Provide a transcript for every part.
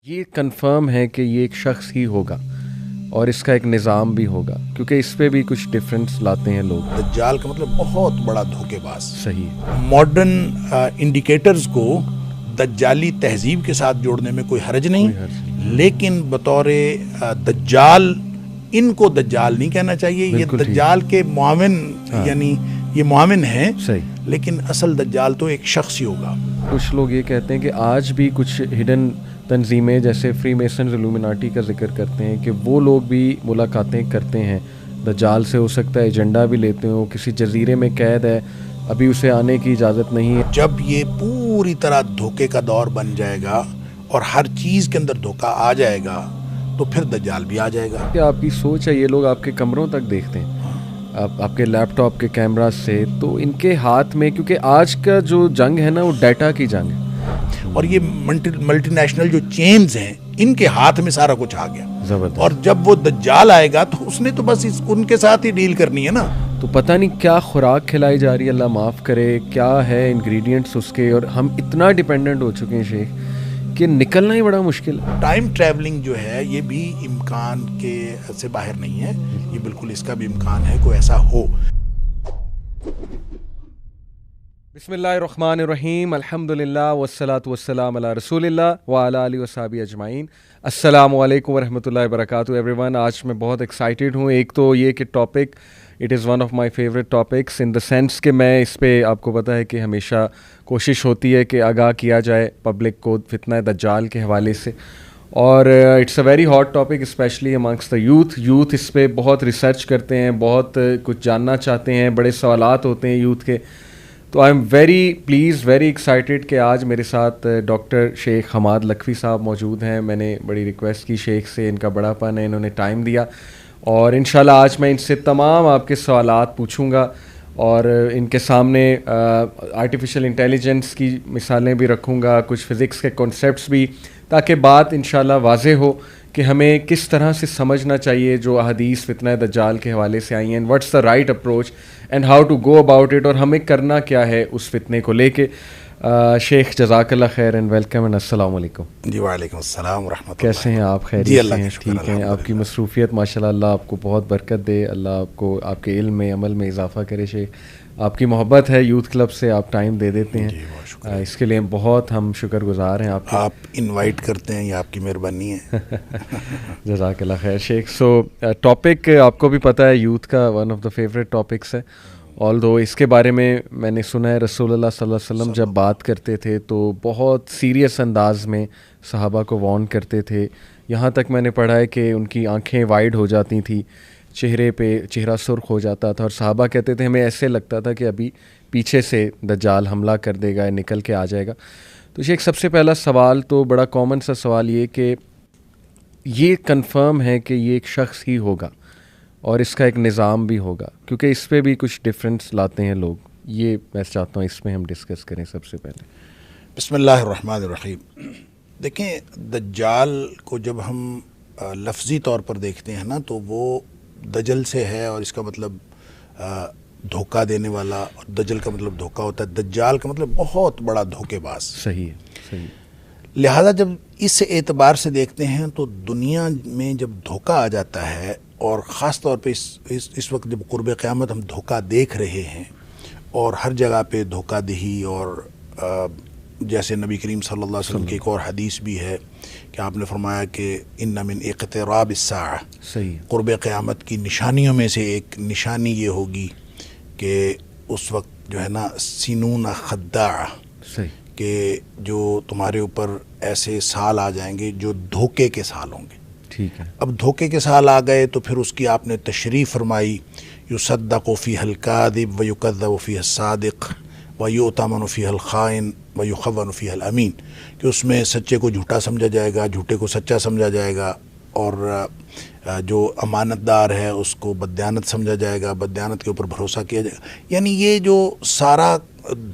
یہ کنفرم ہے کہ یہ ایک شخص ہی ہوگا اور اس کا ایک نظام بھی ہوگا، کیونکہ اس پہ بھی کچھ ڈفرینس لاتے ہیں لوگ۔ دجال کا مطلب بہت بڑا دھوکے باز۔ صحیح۔ ماڈرن انڈیکیٹرز کو دجالی تہذیب کے ساتھ جوڑنے میں کوئی حرج نہیں، لیکن بطور دجال ان کو دجال نہیں کہنا چاہیے۔ یہ دجال کے معاون، یعنی یہ معاون ہیں، لیکن اصل دجال تو ایک شخص ہی ہوگا۔ کچھ لوگ یہ کہتے ہیں کہ آج بھی کچھ ہڈن تنظیمیں جیسے فری میسنز الومناٹی کا ذکر کرتے ہیں کہ وہ لوگ بھی ملاقاتیں کرتے ہیں دجال سے، ہو سکتا ہے ایجنڈا بھی لیتے ہوں، کسی جزیرے میں قید ہے، ابھی اسے آنے کی اجازت نہیں ہے۔ جب یہ پوری طرح دھوکے کا دور بن جائے گا اور ہر چیز کے اندر دھوکہ آ جائے گا تو پھر دجال بھی آ جائے گا۔ کہ آپ کی سوچ ہے، یہ لوگ آپ کے کمروں تک دیکھتے ہیں، آپ کے لیپ ٹاپ کے کیمرہ سے، تو ان کے ہاتھ میں، کیونکہ آج کا جو جنگ ہے نا وہ ڈیٹا کی جنگ ہے، اور یہ ملٹی نیشنل جو چینز ہیں ان کے ہاتھ میں سارا کچھ آ گیا زبردست۔ اور جب وہ دجال آئے گا تو اس نے تو بس ان کے ساتھ ہی ڈیل کرنی ہے نا۔ تو پتہ نہیں کیا خوراک کھلائی جا رہی ہے، اللہ معاف کرے، کیا ہے انگریڈینٹس اس کے، اور ہم اتنا ڈیپینڈنٹ ہو چکے ہیں شیخ کہ نکلنا ہی بڑا مشکل ہے۔ ٹائم ٹریولنگ جو ہے یہ بھی امکان کے سے باہر نہیں ہے، یہ بالکل اس کا بھی امکان ہے کوئی ایسا ہو۔ بسم اللہ الرحمن الرحیم، الحمدللہ والصلاۃ والسلام علی رسول اللہ وعلی آلہ وصحبہ اجمعین۔ السلام علیکم ورحمۃ اللہ وبرکاتہ ایوری ون۔ آج میں بہت ایکسائٹیڈ ہوں۔ ایک تو یہ کہ topic it is one of my favourite topics in the sense کہ میں اس پہ، آپ کو پتہ ہے کہ ہمیشہ کوشش ہوتی ہے کہ آگاہ کیا جائے پبلک کو فتنہ دجال کے حوالے سے، اور it's a very hot topic especially amongst the youth اس پہ بہت ریسرچ کرتے ہیں، بہت کچھ جاننا چاہتے ہیں، بڑے سوالات ہوتے ہیں یوتھ کے۔ تو I am very please, very excited کہ آج میرے ساتھ ڈاکٹر شیخ حماد لکھوی صاحب موجود ہیں۔ میں نے بڑی ریکویسٹ کی شیخ سے، ان کا بڑا پن ہے، انہوں نے ٹائم دیا، اور انشاءاللہ آج میں ان سے تمام آپ کے سوالات پوچھوں گا، اور ان کے سامنے آرٹیفیشل انٹیلیجنس کی مثالیں بھی رکھوں گا، کچھ فزکس کے کانسیپٹس بھی، تاکہ بات انشاءاللہ واضح ہو کہ ہمیں کس طرح سے سمجھنا چاہیے جو احادیث فتنہ دجال کے حوالے سے آئی ہیں، and what's the right approach and how to go about it, اور ہمیں کرنا کیا ہے اس فتنے کو لے کے۔ شیخ جزاک اللہ خیر اینڈ ویلکم اینڈ السلام علیکم۔ جی وعلیکم السلام ورحمۃ اللہ۔ کیسے ہیں آپ؟ خیریت سے ہیں؟ ٹھیک ہیں؟ آپ کی مصروفیت ماشاءاللہ، اللہ آپ کو بہت برکت دے، اللہ آپ کو آپ کے علم میں، عمل میں اضافہ کرے۔ شیخ آپ کی محبت ہے یوتھ کلب سے، آپ ٹائم دے دیتے ہیں، اس کے لیے بہت ہم شکر گزار ہیں آپ کے۔ آپ انوائٹ کرتے ہیں، یہ آپ کی مہربانی ہے۔ جزاک اللہ خیر شیخ۔ سو ٹاپک آپ کو بھی پتہ ہے یوتھ کا one of the favourite topics ہے، آل دو اس کے بارے میں نے سنا ہے رسول اللہ صلی اللہ علیہ وسلم جب بات کرتے تھے تو بہت سیریس انداز میں صحابہ کو وارن کرتے تھے، یہاں تک میں نے پڑھا ہے کہ ان کی آنکھیں وائڈ ہو جاتی تھیں، چہرے پہ چہرہ سرخ ہو جاتا تھا، اور صحابہ کہتے تھے ہمیں ایسے لگتا تھا کہ ابھی پیچھے سے دجال حملہ کر دے گا، نکل کے آ جائے گا۔ تو شیخ سب سے پہلا سوال تو بڑا کامن سا سوال یہ کہ یہ کنفرم ہے کہ یہ ایک شخص ہی ہوگا اور اس کا ایک نظام بھی ہوگا، کیونکہ اس پہ بھی کچھ ڈفرینس لاتے ہیں لوگ، یہ میں چاہتا ہوں اس میں ہم ڈسکس کریں سب سے پہلے۔ بسم اللہ الرحمن الرحیم۔ دیکھیں، دجال کو جب ہم لفظی طور پر دیکھتے ہیں نا تو وہ دجل سے ہے، اور اس کا مطلب دھوکہ دینے والا، اور دجل کا مطلب دھوکہ ہوتا ہے، دجال کا مطلب بہت بڑا دھوکے باز۔ صحیح ہے، صحیح۔ لہٰذا جب اس اعتبار سے دیکھتے ہیں تو دنیا میں جب دھوکہ آ جاتا ہے، اور خاص طور پہ اس وقت جب قرب قیامت ہم دھوکہ دیکھ رہے ہیں، اور ہر جگہ پہ دھوکہ دہی، اور جیسے نبی کریم صلی اللہ علیہ وسلم کی ایک اور حدیث بھی ہے کہ آپ نے فرمایا کہ ان من اقتراب الساعہ، صحیح، قرب قیامت کی نشانیوں میں سے ایک نشانی یہ ہوگی کہ اس وقت جو ہے نا سینون خداع، صحیح، کہ جو تمہارے اوپر ایسے سال آ جائیں گے جو دھوکے کے سال ہوں گے۔ ٹھیک ہے۔ اب دھوکے کے سال آ گئے تو پھر اس کی آپ نے تشریح فرمائی، یصدق فیہ الکاذب ویکذب فیہ الصادق ویؤتمن فیہ الخائن ویخون فیہ الامین، کہ اس میں سچے کو جھوٹا سمجھا جائے گا، جھوٹے کو سچا سمجھا جائے گا، اور جو امانت دار ہے اس کو بددیانت سمجھا جائے گا، بددیانت کے اوپر بھروسہ کیا جائے گا۔ یعنی یہ جو سارا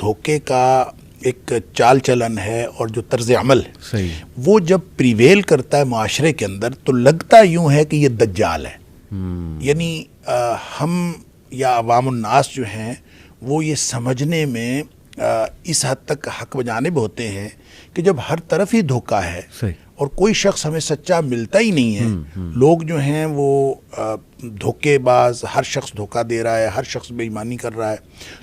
دھوکے کا ایک چال چلن ہے اور جو طرز عمل ہے، صحیح، وہ جب پریویل کرتا ہے معاشرے کے اندر تو لگتا یوں ہے کہ یہ دجال ہے۔ یعنی ہم یا عوام الناس جو ہیں وہ یہ سمجھنے میں اس حد تک حق بجانب ہوتے ہیں کہ جب ہر طرف ہی دھوکہ ہے صحیح، اور کوئی شخص ہمیں سچا ملتا ہی نہیں ہے. لوگ جو ہیں وہ دھوکے باز، ہر شخص دھوکہ دے رہا ہے، ہر شخص بے ایمانی کر رہا ہے.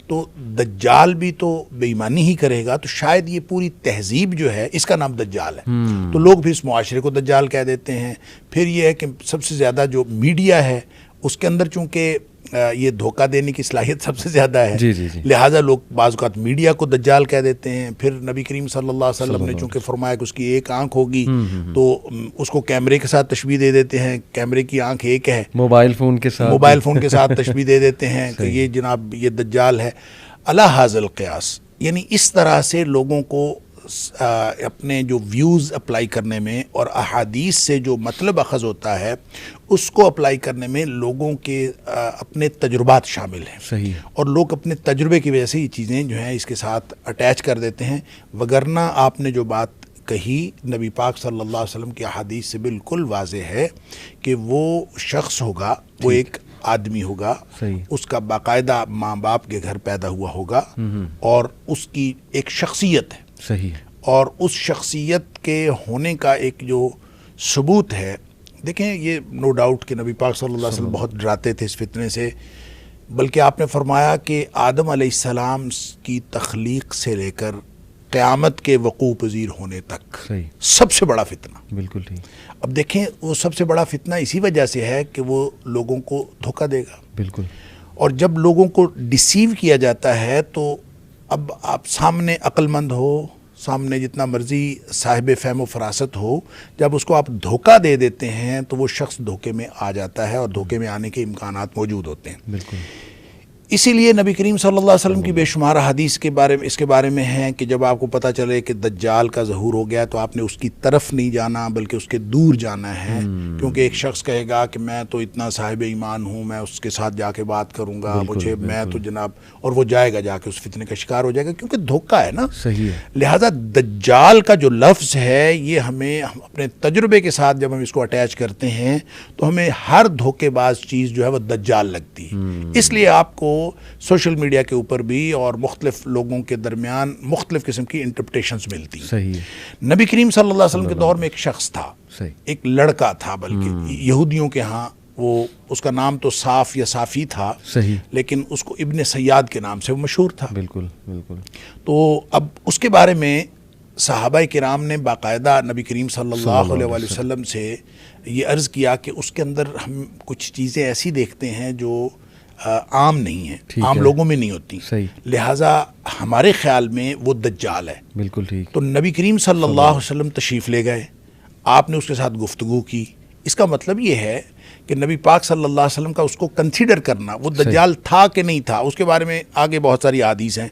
تو دجال بھی تو بے ایمانی ہی کرے گا، تو شاید یہ پوری تہذیب جو ہے اس کا نام دجال ہے. تو لوگ بھی اس معاشرے کو دجال کہہ دیتے ہیں. پھر یہ ہے کہ سب سے زیادہ جو میڈیا ہے اس کے اندر چونکہ یہ دھوکہ دینے کی صلاحیت سب سے زیادہ ہے، لہٰذا لوگ بعض اوقات میڈیا کو دجال کہہ دیتے ہیں. پھر نبی کریم صلی اللہ علیہ وسلم نے چونکہ فرمایا کہ اس کی ایک آنکھ ہوگی تو اس کو کیمرے کے ساتھ تشبیہ دے دیتے ہیں، کیمرے کی آنکھ ایک ہے، موبائل فون کے ساتھ تشبیہ دے دیتے ہیں کہ یہ جناب یہ دجال ہے. علی ھذا القیاس، یعنی اس طرح سے لوگوں کو اپنے جو ویوز اپلائی کرنے میں اور احادیث سے جو مطلب اخذ ہوتا ہے اس کو اپلائی کرنے میں لوگوں کے اپنے تجربات شامل ہیں. صحیح. اور لوگ اپنے تجربے کی وجہ سے یہ چیزیں جو ہیں اس کے ساتھ اٹیچ کر دیتے ہیں. وگرنہ آپ نے جو بات کہی نبی پاک صلی اللہ علیہ وسلم کی احادیث سے بالکل واضح ہے کہ وہ شخص ہوگا، وہ ایک آدمی ہوگا، اس کا باقاعدہ ماں باپ کے گھر پیدا ہوا ہوگا اور اس کی ایک شخصیت ہے. صحیح. اور اس شخصیت کے ہونے کا ایک جو ثبوت ہے، دیکھیں یہ نو ڈاؤٹ کہ نبی پاک صلی اللہ علیہ وسلم بہت ڈراتے تھے اس فتنے سے، بلکہ آپ نے فرمایا کہ آدم علیہ السلام کی تخلیق سے لے کر قیامت کے وقوع پذیر ہونے تک سب سے بڑا فتنہ. بالکل ٹھیک. اب دیکھیں وہ سب سے بڑا فتنہ اسی وجہ سے ہے کہ وہ لوگوں کو دھوکہ دے گا. بالکل. اور جب لوگوں کو ڈیسیو کیا جاتا ہے تو اب آپ سامنے عقل مند ہو، سامنے جتنا مرضی صاحب فہم و فراست ہو، جب اس کو آپ دھوکہ دے دیتے ہیں تو وہ شخص دھوکے میں آ جاتا ہے اور دھوکے میں آنے کے امکانات موجود ہوتے ہیں. بالکل. اسی لیے نبی کریم صلی اللہ علیہ وسلم کی بے شمار حدیث کے بارے میں اس کے بارے میں ہیں کہ جب آپ کو پتہ چلے کہ دجال کا ظہور ہو گیا تو آپ نے اس کی طرف نہیں جانا بلکہ اس کے دور جانا ہے. کیونکہ ایک شخص کہے گا کہ میں تو اتنا صاحب ایمان ہوں، میں اس کے ساتھ جا کے بات کروں گا، مجھے میں تو جناب، اور وہ جائے گا، جا کے اس فتنے کا شکار ہو جائے گا کیونکہ دھوکہ ہے نا. صحیح ہے. لہذا دجال کا جو لفظ ہے یہ ہمیں اپنے تجربے کے ساتھ جب ہم اس کو اٹیچ کرتے ہیں تو ہمیں ہر دھوکے باز چیز جو ہے وہ دجال لگتی ہے. اس لیے آپ کو سوشل میڈیا کے اوپر بھی اور مختلف لوگوں کے درمیان مختلف قسم کی انٹرپریٹیشنز ملتی ہیں. صحیح. نبی کریم صلی اللہ علیہ وسلم کے دور میں ایک شخص تھا، ایک لڑکا تھا، بلکہ یہودیوں کے ہاں وہ اس کا نام تو صاف یا صافی تھا، لیکن اس کو ابن سیاد کے نام سے وہ مشہور تھا. بالکل بالکل. تو اب اس کے بارے میں صحابہ کرام نے باقاعدہ نبی کریم صلی اللہ علیہ وسلم سے یہ عرض کیا کہ اس کے اندر ہم کچھ چیزیں ایسی دیکھتے ہیں جو عام نہیں ہیں، عام لوگوں میں نہیں ہوتی، لہٰذا ہمارے خیال میں وہ دجال ہے. بالکل ٹھیک. تو نبی کریم صلی اللہ علیہ وسلم تشریف لے گئے، آپ نے اس کے ساتھ گفتگو کی. اس کا مطلب یہ ہے کہ نبی پاک صلی اللہ علیہ وسلم کا اس کو کنسیڈر کرنا، وہ دجال تھا کہ نہیں تھا اس کے بارے میں آگے بہت ساری حدیث ہیں،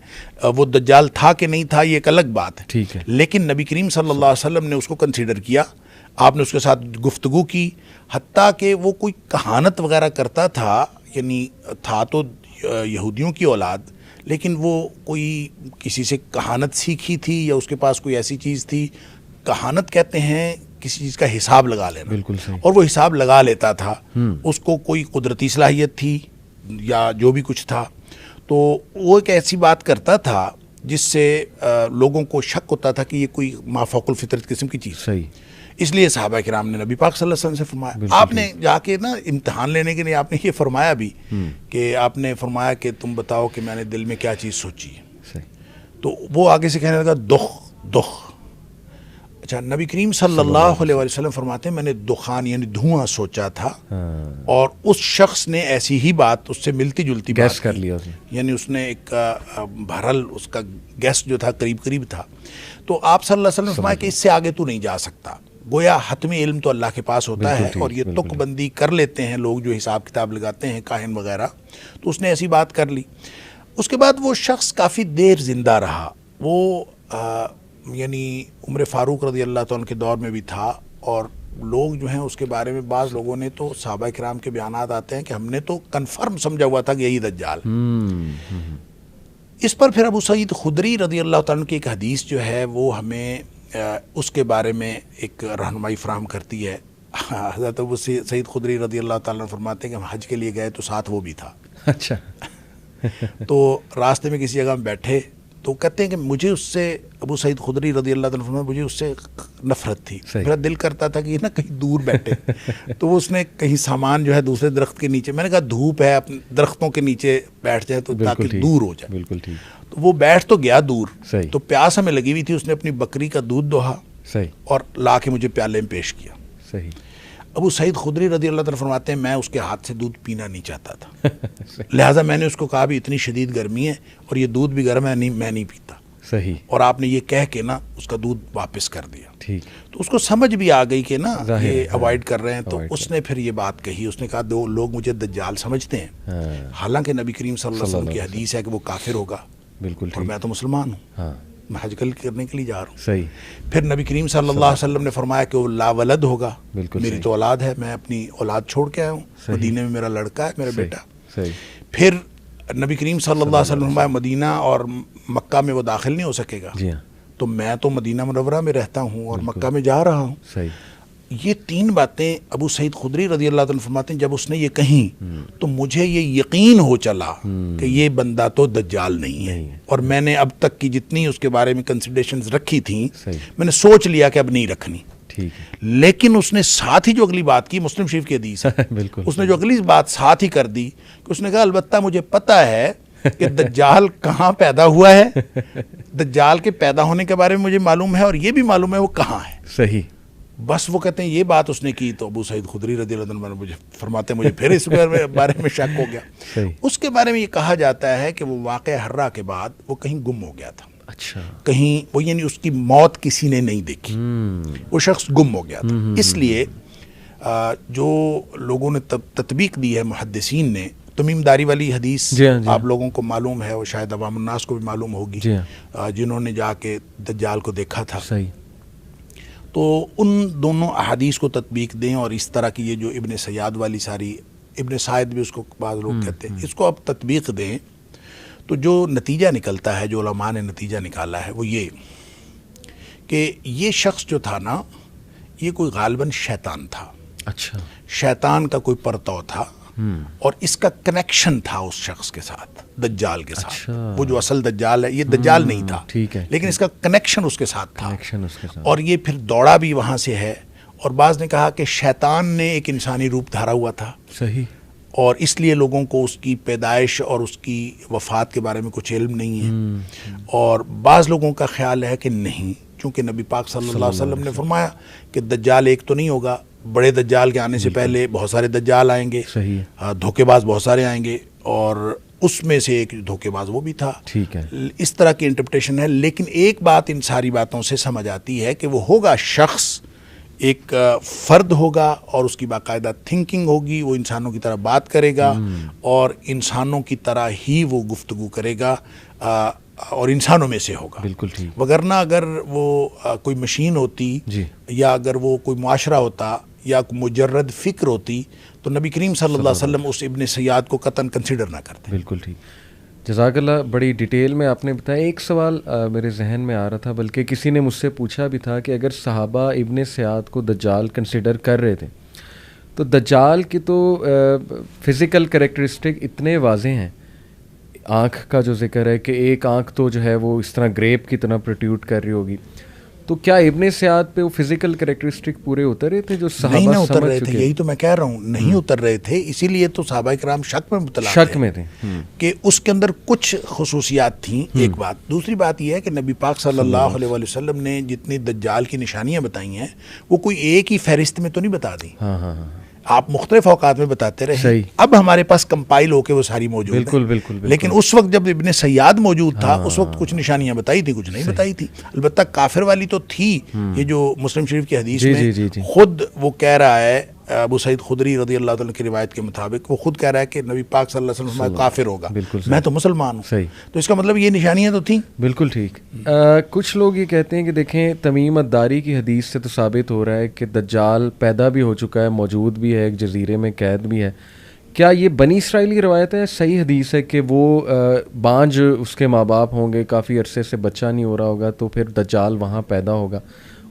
وہ دجال تھا کہ نہیں تھا یہ ایک الگ بات ہے. ٹھیک ہے. لیکن نبی کریم صلی اللہ علیہ وسلم نے اس کو کنسیڈر کیا، آپ نے اس کے ساتھ گفتگو کی، حتیٰ کہ وہ کوئی کہانت وغیرہ کرتا تھا، یعنی تھا تو یہودیوں کی اولاد لیکن وہ کوئی کسی سے کہانت سیکھی تھی یا اس کے پاس کوئی ایسی چیز تھی. کہانت کہتے ہیں کسی چیز کا حساب لگا لینا. بالکل صحیح. اور وہ حساب لگا لیتا تھا. اس کو کوئی قدرتی صلاحیت تھی یا جو بھی کچھ تھا، تو وہ ایک ایسی بات کرتا تھا جس سے لوگوں کو شک ہوتا تھا کہ یہ کوئی مافوق الفطرت قسم کی چیز. صحیح. اس لیے صحابہ کرام نے نبی پاک صلی اللہ علیہ وسلم سے فرمایا. آپ نے جا کے نا امتحان لینے کے لیے آپ نے یہ فرمایا بھی کہ آپ نے فرمایا کہ تم بتاؤ کہ میں نے دل میں کیا چیز سوچی ہے. تو وہ آگے سے کہنے لگا دخ. اچھا، نبی کریم صلی اللہ علیہ وسلم فرماتے ہیں میں نے دخان یعنی دھواں سوچا تھا، اور اس شخص نے ایسی ہی بات اس سے ملتی جلتی گیس کر لیا، یعنی اس نے ایک بہرحال اس کا گیس جو تھا قریب تھا. تو آپ صلی اللہ علیہ وسلم نے فرمایا کہ اس سے آگے تو نہیں جا سکتا. گویا حتمی علم تو اللہ کے پاس ہوتا ہے، اور یہ تک بندی کر لیتے ہیں لوگ جو حساب کتاب لگاتے ہیں کاہن وغیرہ. تو اس نے ایسی بات کر لی. اس کے بعد وہ شخص کافی دیر زندہ رہا. وہ یعنی عمر فاروق رضی اللہ تعالیٰ کے دور میں بھی تھا، اور لوگ جو ہیں اس کے بارے میں بعض لوگوں نے تو صحابہ کرام کے بیانات آتے ہیں کہ ہم نے تو کنفرم سمجھا ہوا تھا کہ یہی دجال. اس پر پھر ابو سعید خدری رضی اللہ تعالیٰ کی ایک حدیث جو ہے وہ ہمیں اس کے بارے میں ایک رہنمائی فراہم کرتی ہے. حضرت ابو سعید خدری رضی اللہ تعالیٰ عنہ فرماتے ہیں کہ ہم حج کے لیے گئے تو ساتھ وہ بھی تھا. اچھا. تو راستے میں کسی جگہ ہم بیٹھے تو کہتے ہیں کہ مجھے اس سے ابو سعید خدری رضی اللہ تعالیٰ عنہ مجھے اس سے نفرت تھی. میرا دل کرتا تھا کہ یہ نا کہیں دور بیٹھے. تو اس نے کہیں سامان جو ہے دوسرے درخت کے نیچے, میں نے کہا دھوپ ہے اپنے درختوں کے نیچے بیٹھ جائے تو تاکہ دور ہو جائے. بالکل ٹھیک. تو وہ بیٹھ تو گیا دور, صحیح. تو پیاس ہمیں لگی ہوئی تھی, اس نے اپنی بکری کا دودھ دوہا, صحیح, اور لا کے مجھے پیالے میں پیش کیا. صحیح. ابو سعید خدری رضی اللہ تعالیٰ فرماتے ہیں میں اس کے ہاتھ سے دودھ پینا نہیں چاہتا تھا, لہٰذا میں نے اس کو کہا بھی اتنی شدید گرمی ہے اور یہ دودھ بھی گرم ہے, میں نہیں پیتا. صحیح. اور آپ نے یہ کہہ کے نا اس کا دودھ واپس کر دیا. ٹھیک. تو اس کو سمجھ بھی آ گئی کہ نا یہ اوائڈ کر رہے ہیں. تو اس نے پھر یہ بات کہی, اس نے کہا دو لوگ مجھے دجال سمجھتے ہیں, حالانکہ نبی کریم صلی اللہ علیہ وسلم کی حدیث ہے کہ وہ کافر ہوگا. بالکل. اور میں تو مسلمان ہوں, ہاں, میں حج کرنے کے لیے جا رہا ہوں. صحیح. پھر نبی کریم صلی اللہ علیہ وسلم نے فرمایا کہ وہ لا ولد ہوگا. بالکل. میری تو اولاد ہے, میں اپنی اولاد چھوڑ کے آیا ہوں, مدینے میں میرا لڑکا ہے, میرا بیٹا. صحیح. پھر نبی کریم صلی اللہ علیہ وسلم فرمایا مدینہ اور مکہ میں وہ داخل نہیں ہو سکے گا. جی ہاں. تو میں تو مدینہ منورہ میں رہتا ہوں اور مکہ میں جا رہا ہوں. صحیح. یہ تین باتیں ابو سعید خدری رضی اللہ عنہ فرماتے ہیں, جب اس نے یہ کہیں تو مجھے یہ یقین ہو چلا کہ یہ بندہ تو دجال نہیں ہے. اور میں نے اب تک کی جتنی اس کے بارے میں کنسیڈریشنز رکھی تھیں, میں نے سوچ لیا کہ اب نہیں رکھنی. لیکن اس نے ساتھ ہی جو اگلی بات کی, مسلم شریف کی حدیث ہے, اس نے جو اگلی بات ساتھ ہی کر دی کہ اس نے کہا البتہ مجھے پتہ ہے کہ دجال کہاں پیدا ہوا ہے, دجال کے پیدا ہونے کے بارے میں مجھے معلوم ہے, اور یہ بھی معلوم ہے وہ کہاں ہے. صحیح. بس وہ کہتے ہیں یہ بات اس نے کی تو ابو سعید خدری رضی اللہ عنہ مجھے فرماتے ہیں مجھے پھر اس بارے میں شک ہو گیا. اس کے بارے میں یہ کہا جاتا ہے کہ وہ واقعہ حرہ کے بعد وہ کہیں گم ہو گیا تھا. اچھا. کہیں وہ یعنی اس کی موت کسی نے نہیں دیکھی, وہ شخص گم ہو گیا تھا. اس لیے جو لوگوں نے تطبیق دی ہے محدثین نے, تمیم داری والی حدیث آپ لوگوں کو معلوم ہے, وہ شاید عوام الناس کو بھی معلوم ہوگی, جنہوں نے جا کے دجال کو دیکھا تھا. تو ان دونوں احادیث کو تطبیق دیں, اور اس طرح کی یہ جو ابن سیاد والی ساری, ابن سعید بھی اس کو بعض لوگ کہتے ہیں, اس کو اب تطبیق دیں تو جو نتیجہ نکلتا ہے, جو علماء نے نتیجہ نکالا ہے, وہ یہ کہ یہ شخص جو تھا نا, یہ کوئی غالباً شیطان تھا. اچھا. شیطان کا کوئی پرتو تھا, اور اس کا کنیکشن تھا اس شخص کے ساتھ, دجال کے ساتھ. وہ جو اصل دجال ہے, یہ دجال نہیں تھا, لیکن اس کا کنیکشن اس کے ساتھ تھا, اور یہ پھر دوڑا بھی وہاں سے ہے. اور بعض نے کہا کہ شیطان نے ایک انسانی روپ دھارا ہوا تھا. صحیح. اور اس لیے لوگوں کو اس کی پیدائش اور اس کی وفات کے بارے میں کچھ علم نہیں ہے. اور بعض لوگوں کا خیال ہے کہ نہیں, چونکہ نبی پاک صلی اللہ علیہ وسلم نے فرمایا کہ دجال ایک تو نہیں ہوگا, بڑے دجال کے آنے سے پہلے بہت سارے دجال آئیں گے, دھوکے باز بہت سارے آئیں گے, اور اس میں سے ایک دھوکے باز وہ بھی تھا. ٹھیک ہے. اس طرح کی انٹرپریٹیشن ہے. لیکن ایک بات ان ساری باتوں سے سمجھ آتی ہے کہ وہ ہوگا شخص, ایک فرد ہوگا, اور اس کی باقاعدہ تھنکنگ ہوگی, وہ انسانوں کی طرح بات کرے گا, اور انسانوں کی طرح ہی وہ گفتگو کرے گا, اور انسانوں میں سے ہوگا. بالکل ٹھیک. وگرنہ اگر وہ کوئی مشین ہوتی, یا اگر وہ کوئی معاشرہ ہوتا, یا مجرد فکر ہوتی, تو نبی کریم صلی اللہ علیہ وسلم اس ابن سیاد کو قطعاً کنسیڈر نہ کرتے. بالکل ٹھیک. جزاک اللہ, بڑی ڈیٹیل میں آپ نے بتایا. ایک سوال میرے ذہن میں آ رہا تھا, بلکہ کسی نے مجھ سے پوچھا بھی تھا کہ اگر صحابہ ابن سیاد کو دجال کنسیڈر کر رہے تھے, تو دجال کی تو فزیکل کریکٹرسٹک اتنے واضح ہیں, آنکھ کا جو ذکر ہے کہ ایک آنکھ تو جو ہے وہ اس طرح گریپ کی طرح پروٹیوٹ کر رہی ہوگی, تو کیا ابن سیاد پہ وہ فزیکل کریکٹرسٹک پورے اتر رہے تھے جو صحابہ نہیں اتر رہے تھے؟ یہی تو میں کہہ رہا ہوں, نہیں اتر رہے تھے. اسی لیے تو صحابہ کرام شک میں مبتلا تھے کہ اس کے اندر کچھ خصوصیات تھیں. ایک بات. دوسری بات یہ ہے کہ نبی پاک صلی اللہ علیہ وسلم نے جتنی دجال کی نشانیاں بتائی ہیں, وہ کوئی ایک ہی فہرست میں تو نہیں بتا دی. آپ مختلف اوقات میں بتاتے رہے. اب ہمارے پاس کمپائل ہو کے وہ ساری موجود ہیں. بالکل. لیکن اس وقت جب ابن سیاد موجود تھا, اس وقت کچھ نشانیاں بتائی تھی, کچھ نہیں بتائی تھی. البتہ کافر والی تو تھی. یہ جو مسلم شریف کی حدیث میں خود وہ کہہ رہا ہے, ابو سعید خدری رضی اللہ عنہ کی روایت کے مطابق, وہ خود کہہ رہا ہے کہ نبی پاک صلی اللہ علیہ وسلم کافر ہوگا, میں تو مسلمان ہوں. تو اس کا مطلب یہ نشانیاں تو تھیں. بالکل ٹھیک. کچھ لوگ یہ کہتے ہیں کہ دیکھیں, تمیم الداری کی حدیث سے تو ثابت ہو رہا ہے کہ دجال پیدا بھی ہو چکا ہے, موجود بھی ہے, ایک جزیرے میں قید بھی ہے. کیا یہ بنی اسرائیلی روایت ہے, صحیح حدیث ہے کہ وہ بانجھ اس کے ماں باپ ہوں گے, کافی عرصے سے بچہ نہیں ہو رہا ہوگا, تو پھر دجال وہاں پیدا ہوگا,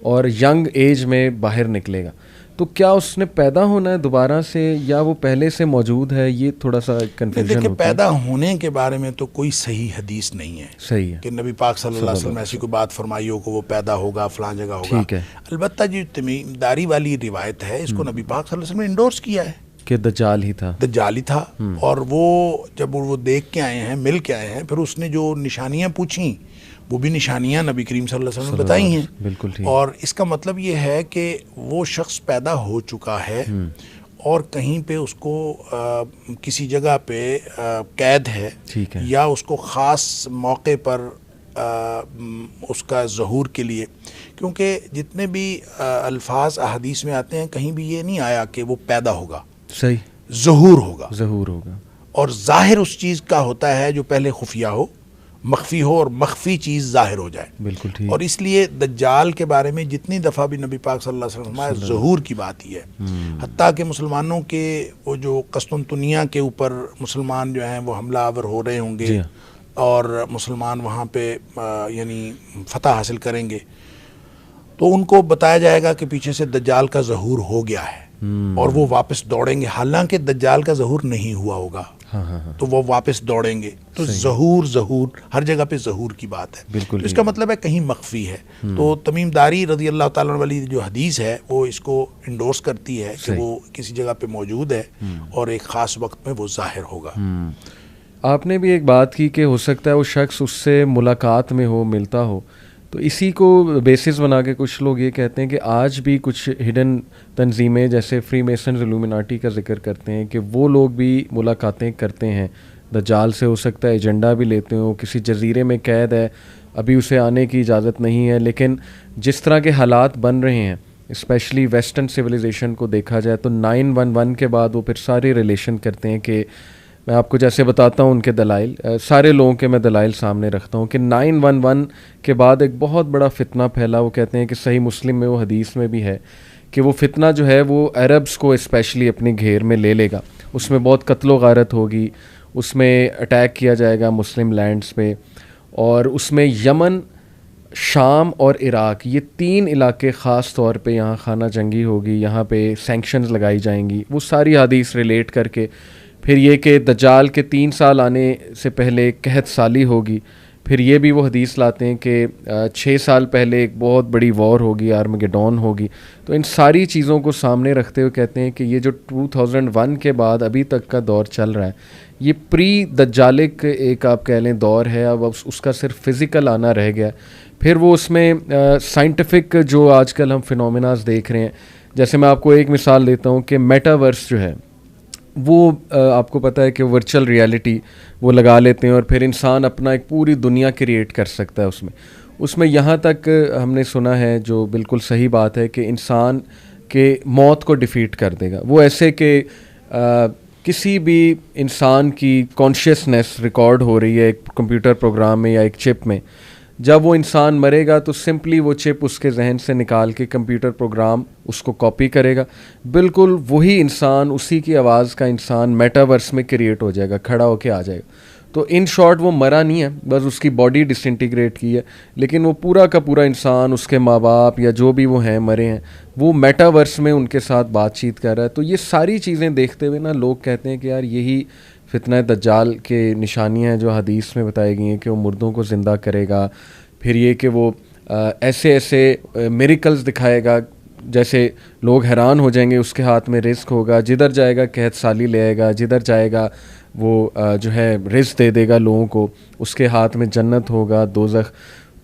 اور ینگ ایج میں باہر نکلے گا. تو کیا اس نے پیدا ہونا ہے دوبارہ سے یا وہ پہلے سے موجود ہے؟ یہ تھوڑا سا کنفیوژن ہوتا ہے. پیدا ہونے کے بارے میں تو کوئی صحیح حدیث نہیں ہے. صحیح ہے کہ نبی پاک صلی اللہ علیہ وسلم ایسی کوئی بات فرمائی ہو کہ وہ پیدا ہوگا فلاں جگہ ہوگا. ٹھیک ہے. البتہ جو تمیم داری والی روایت ہے اس کو نبی پاک صلی اللہ علیہ وسلم نے انڈورس کیا ہے کہ دجال ہی تھا. دجال ہی تھا. اور وہ جب وہ دیکھ کے آئے ہیں، مل کے آئے ہیں، پھر اس نے جو نشانیاں پوچھیں وہ بھی نشانیاں نبی کریم صلی اللہ علیہ وسلم نے بتائی ہیں. بالکل ٹھیک. اور اس کا مطلب یہ ہے کہ وہ شخص پیدا ہو چکا ہے اور کہیں پہ اس کو کسی جگہ پہ قید ہے یا اس کو خاص موقع پر اس کا ظہور کے لیے، کیونکہ جتنے بھی الفاظ احادیث میں آتے ہیں کہیں بھی یہ نہیں آیا کہ وہ پیدا ہوگا. صحیح. ظہور ہوگا. ظہور ہوگا. اور ظاہر اس چیز کا ہوتا ہے جو پہلے خفیہ ہو، مخفی ہو، اور مخفی چیز ظاہر ہو جائے. بالکل ٹھیک. اور اس لیے دجال کے بارے میں جتنی دفعہ بھی نبی پاک صلی اللہ علیہ وسلم نے ظہور کی بات ہی ہے. حتیٰ کہ مسلمانوں کے وہ جو قسطنطنیہ کے اوپر مسلمان جو ہیں وہ حملہ آور ہو رہے ہوں گے اور مسلمان وہاں پہ یعنی فتح حاصل کریں گے، تو ان کو بتایا جائے گا کہ پیچھے سے دجال کا ظہور ہو گیا ہے اور وہ واپس دوڑیں گے، حالانکہ دجال کا ظہور نہیں ہوا ہوگا. تو وہ واپس دوڑیں گے. تو ظہور ہر جگہ پہ ظہور کی بات ہے. بالکل. اس کا مطلب ہے کہیں مخفی ہے. تو تمیم داری رضی اللہ تعالیٰ عنہ والی جو حدیث ہے وہ اس کو انڈورس کرتی ہے کہ وہ کسی جگہ پہ موجود ہے اور ایک خاص وقت میں وہ ظاہر ہوگا. آپ نے بھی ایک بات کی کہ ہو سکتا ہے وہ شخص اس سے ملاقات میں ہو، ملتا ہو. تو اسی کو بیسس بنا کے کچھ لوگ یہ کہتے ہیں کہ آج بھی کچھ ہڈن تنظیمیں جیسے فری میسنز، الومناٹی کا ذکر کرتے ہیں کہ وہ لوگ بھی ملاقاتیں کرتے ہیں دجال سے. ہو سکتا ہے ایجنڈا بھی لیتے ہوں، کسی جزیرے میں قید ہے، ابھی اسے آنے کی اجازت نہیں ہے. لیکن جس طرح کے حالات بن رہے ہیں اسپیشلی ویسٹرن سویلائزیشن کو دیکھا جائے تو 9/11 کے بعد وہ پھر سارے ریلیشن کرتے ہیں کہ میں آپ کو جیسے بتاتا ہوں ان کے دلائل، سارے لوگوں کے میں دلائل سامنے رکھتا ہوں کہ 9/11 کے بعد ایک بہت بڑا فتنہ پھیلا. وہ کہتے ہیں کہ صحیح مسلم میں وہ حدیث میں بھی ہے کہ وہ فتنہ جو ہے وہ عربز کو اسپیشلی اپنے گھیر میں لے لے گا. اس میں بہت قتل و غارت ہوگی، اس میں اٹیک کیا جائے گا مسلم لینڈز پہ، اور اس میں یمن، شام اور عراق یہ 3 علاقے خاص طور پہ یہاں خانہ جنگی ہوگی، یہاں پہ سینکشنز لگائی جائیں گی. وہ ساری حدیث ریلیٹ کر کے پھر یہ کہ دجال کے 3 سال آنے سے پہلے قحط سالی ہوگی. پھر یہ بھی وہ حدیث لاتے ہیں کہ 6 سال پہلے ایک بہت بڑی وار ہوگی، آرمگیڈون ہوگی. تو ان ساری چیزوں کو سامنے رکھتے ہوئے کہتے ہیں کہ یہ جو 2001 کے بعد ابھی تک کا دور چل رہا ہے یہ پری دجالک ایک آپ کہہ لیں دور ہے. اب اس کا صرف فزیکل آنا رہ گیا. پھر وہ اس میں سائنٹیفک جو آج کل ہم فینومیناز دیکھ رہے ہیں، جیسے میں آپ کو ایک مثال دیتا ہوں کہ میٹاورس جو ہے وہ آپ کو پتہ ہے کہ ورچوئل ریالٹی وہ لگا لیتے ہیں اور پھر انسان اپنا ایک پوری دنیا کریٹ کر سکتا ہے اس میں یہاں تک ہم نے سنا ہے جو بالکل صحیح بات ہے کہ انسان کے موت کو ڈیفیٹ کر دے گا. وہ ایسے کہ کسی بھی انسان کی کانشیسنیس ریکارڈ ہو رہی ہے ایک کمپیوٹر پروگرام میں یا ایک چپ میں، جب وہ انسان مرے گا تو سمپلی وہ چپ اس کے ذہن سے نکال کے کمپیوٹر پروگرام اس کو کاپی کرے گا. بالکل وہی انسان، اسی کی آواز کا انسان میٹاورس میں کریٹ ہو جائے گا، کھڑا ہو کے آ جائے گا. تو ان شارٹ وہ مرا نہیں ہے، بس اس کی باڈی ڈس انٹیگریٹ کی ہے، لیکن وہ پورا کا پورا انسان، اس کے ماں باپ یا جو بھی وہ ہیں مرے ہیں، وہ میٹاورس میں ان کے ساتھ بات چیت کر رہا ہے. تو یہ ساری چیزیں دیکھتے ہوئے نا لوگ کہتے ہیں کہ یار یہی فتنہ دجال کے نشانیاں ہیں جو حدیث میں بتائی گئی ہیں کہ وہ مردوں کو زندہ کرے گا. پھر یہ کہ وہ ایسے ایسے میریکلز دکھائے گا جیسے لوگ حیران ہو جائیں گے. اس کے ہاتھ میں رزق ہوگا، جدھر جائے گا قحط سالی لے آئے گا، جدھر جائے گا وہ جو ہے رزق دے دے گا لوگوں کو، اس کے ہاتھ میں جنت ہوگا، دوزخ.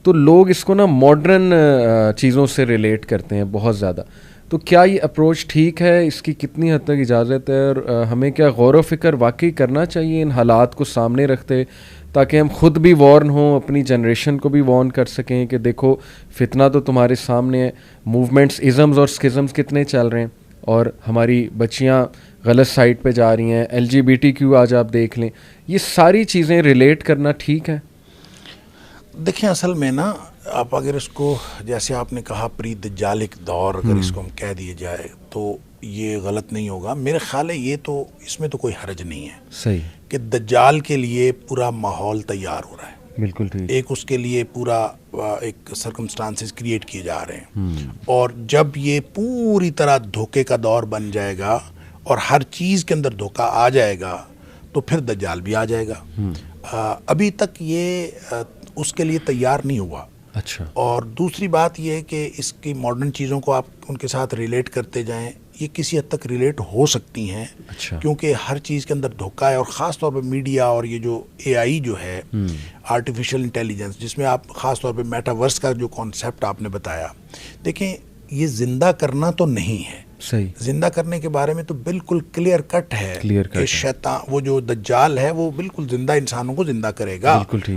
تو لوگ اس کو نا ماڈرن چیزوں سے ریلیٹ کرتے ہیں بہت زیادہ. تو کیا یہ اپروچ ٹھیک ہے؟ اس کی کتنی حد تک اجازت ہے؟ اور ہمیں کیا غور و فکر واقعی کرنا چاہیے ان حالات کو سامنے رکھتے، تاکہ ہم خود بھی وارن ہوں، اپنی جنریشن کو بھی وارن کر سکیں کہ دیکھو فتنہ تو تمہارے سامنے ہے، موومنٹس، ازمز اور اسکزمز کتنے چل رہے ہیں، اور ہماری بچیاں غلط سائٹ پہ جا رہی ہیں، LGBTQ آج آپ دیکھ لیں. یہ ساری چیزیں ریلیٹ کرنا ٹھیک ہے؟ دیکھیں اصل میں نا آپ اگر اس کو جیسے آپ نے کہا پری دجالک دور اگر اس کو ہم کہہ دیے جائے تو یہ غلط نہیں ہوگا. میرے خیال ہے یہ تو اس میں تو کوئی حرج نہیں ہے. صحیح. کہ دجال کے لیے پورا ماحول تیار ہو رہا ہے. بالکل ٹھیک. ایک اس کے لیے پورا ایک سرکمسٹانسز کریٹ کیے جا رہے ہیں. اور جب یہ پوری طرح دھوکے کا دور بن جائے گا اور ہر چیز کے اندر دھوکہ آ جائے گا تو پھر دجال بھی آ جائے گا. ابھی تک یہ اس کے لیے تیار نہیں ہوا. اچھا. اور دوسری بات یہ ہے کہ اس کی ماڈرن چیزوں کو آپ ان کے ساتھ ریلیٹ کرتے جائیں, یہ کسی حد تک ریلیٹ ہو سکتی ہیں. اچھا. کیونکہ ہر چیز کے اندر دھوکہ ہے, اور خاص طور پہ میڈیا اور یہ جو اے آئی جو ہے آرٹیفیشل انٹیلیجنس, جس میں آپ خاص طور پہ میٹاورس کا جو کانسیپٹ آپ نے بتایا, دیکھیں یہ زندہ کرنا تو نہیں ہے. صحیح. زندہ کرنے کے بارے میں تو بالکل کلیئر کٹ ہے کہ شیطان, وہ جو دجال ہے وہ بالکل زندہ انسانوں کو زندہ کرے گا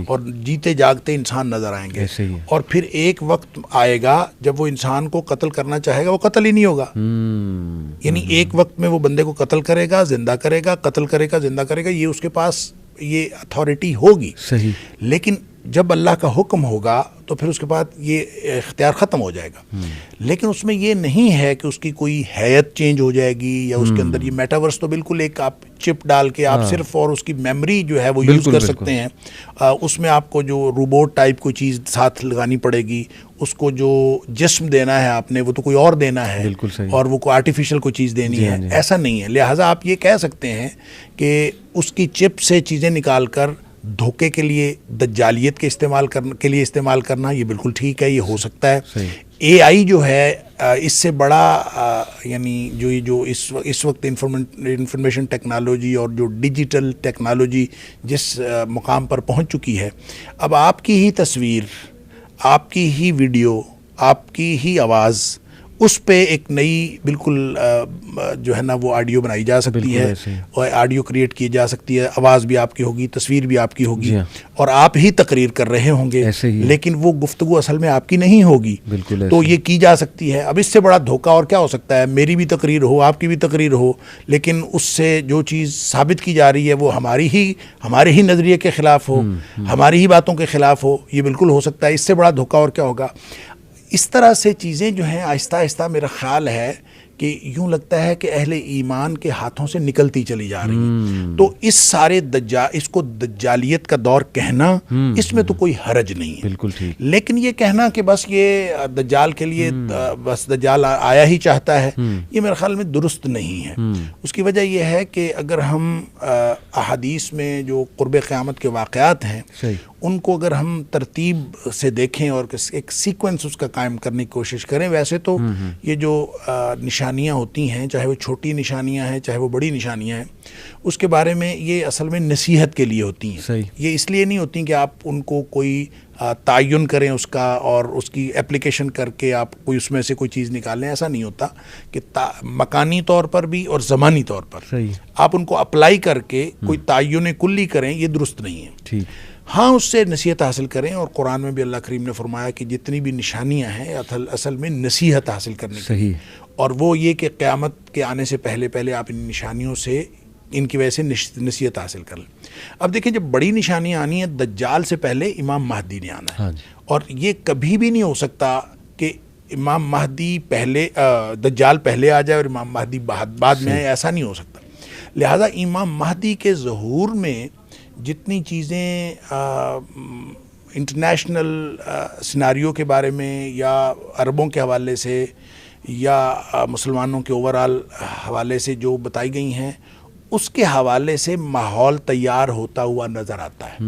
اور جیتے جاگتے انسان نظر آئیں گے. اور پھر ایک وقت آئے گا جب وہ انسان کو قتل کرنا چاہے گا, وہ قتل ہی نہیں ہوگا. یعنی ایک وقت میں وہ بندے کو قتل کرے گا, زندہ کرے گا, قتل کرے گا, زندہ کرے گا, یہ اس کے پاس یہ اتھارٹی ہوگی. صحیح. لیکن جب اللہ کا حکم ہوگا تو پھر اس کے بعد یہ اختیار ختم ہو جائے گا. لیکن اس میں یہ نہیں ہے کہ اس کی کوئی حیت چینج ہو جائے گی یا اس کے اندر یہ میٹاورس تو بالکل ایک آپ چپ ڈال کے آپ صرف اور اس کی میموری جو ہے وہ یوز کر سکتے ہیں. اس میں آپ کو جو روبوٹ ٹائپ کوئی چیز ساتھ لگانی پڑے گی, اس کو جو جسم دینا ہے آپ نے وہ تو کوئی اور دینا ہے, اور وہ کوئی آرٹیفیشل کوئی چیز دینی ہے, ایسا نہیں ہے. لہٰذا آپ یہ کہہ سکتے ہیں کہ اس کی چپ سے چیزیں نکال کر دھوکے کے لیے, دجالیت کے استعمال کرنا یہ بالکل ٹھیک ہے, یہ ہو سکتا ہے. اے آئی جو ہے اس سے بڑا یعنی جو اس وقت انفارمیشن ٹیکنالوجی اور جو ڈیجیٹل ٹیکنالوجی جس مقام پر پہنچ چکی ہے, اب آپ کی ہی تصویر, آپ کی ہی ویڈیو, آپ کی ہی آواز, اس پہ ایک نئی بالکل جو ہے نا وہ آڈیو بنائی جا سکتی ہے, اور آڈیو کریٹ کی جا سکتی ہے, آواز بھی آپ کی ہوگی, تصویر بھی آپ کی ہوگی, اور آپ ہی تقریر کر رہے ہوں گے, لیکن وہ گفتگو اصل میں آپ کی نہیں ہوگی. تو یہ کی جا سکتی ہے. اب اس سے بڑا دھوکہ اور کیا ہو سکتا ہے؟ میری بھی تقریر ہو, آپ کی بھی تقریر ہو, لیکن اس سے جو چیز ثابت کی جا رہی ہے وہ ہمارے ہی نظریے کے خلاف ہو, ہماری ہی باتوں کے خلاف ہو. یہ بالکل ہو سکتا ہے. اس سے بڑا دھوکہ اور کیا ہوگا؟ اس طرح سے چیزیں جو ہیں آہستہ آہستہ میرا خیال ہے کہ یوں لگتا ہے کہ اہل ایمان کے ہاتھوں سے نکلتی چلی جا رہی ہیں. تو اس سارے اس کو دجالیت کا دور کہنا, اس میں تو کوئی حرج نہیں ہے. بالکل ٹھیک. لیکن یہ کہنا کہ بس یہ دجال کے لیے بس دجال آیا ہی چاہتا ہے, یہ میرے خیال میں درست نہیں ہے. اس کی وجہ یہ ہے کہ اگر ہم احادیث میں جو قرب قیامت کے واقعات ہیں ان کو اگر ہم ترتیب سے دیکھیں اور ایک سیکوینس اس کا قائم کرنے کی کوشش کریں, ویسے تو یہ جو نشانیاں ہوتی ہیں, چاہے وہ چھوٹی نشانیاں ہیں چاہے وہ بڑی نشانیاں ہیں, اس کے بارے میں یہ اصل میں نصیحت کے لیے ہوتی ہیں. یہ اس لیے نہیں ہوتی کہ آپ ان کو کوئی تعین کریں اس کا اور اس کی اپلیکیشن کر کے آپ کوئی اس میں سے کوئی چیز نکالیں. ایسا نہیں ہوتا کہ مکانی طور پر بھی اور زمانی طور پر آپ ان کو اپلائی کر کے کوئی تعین کلی کریں, یہ درست نہیں ہے. ہاں اس سے نصیحت حاصل کریں, اور قرآن میں بھی اللہ کریم نے فرمایا کہ جتنی بھی نشانیاں ہیں اصل میں نصیحت حاصل کرنے کی, اور وہ یہ کہ قیامت کے آنے سے پہلے آپ ان نشانیوں سے, ان کی وجہ سے نصیحت حاصل کر لیں. اب دیکھیں جب بڑی نشانیاں آنی ہیں, دجال سے پہلے امام مہدی نے آنا ہے, اور یہ کبھی بھی نہیں ہو سکتا کہ امام مہدی دجال پہلے آ جائے اور امام مہدی بعد میں آئے, ایسا نہیں ہو سکتا. لہذا امام مہدی کے ظہور میں جتنی چیزیں انٹرنیشنل سیناریو کے بارے میں یا عربوں کے حوالے سے یا مسلمانوں کے اوورال حوالے سے جو بتائی گئی ہیں, اس کے حوالے سے ماحول تیار ہوتا ہوا نظر آتا ہے.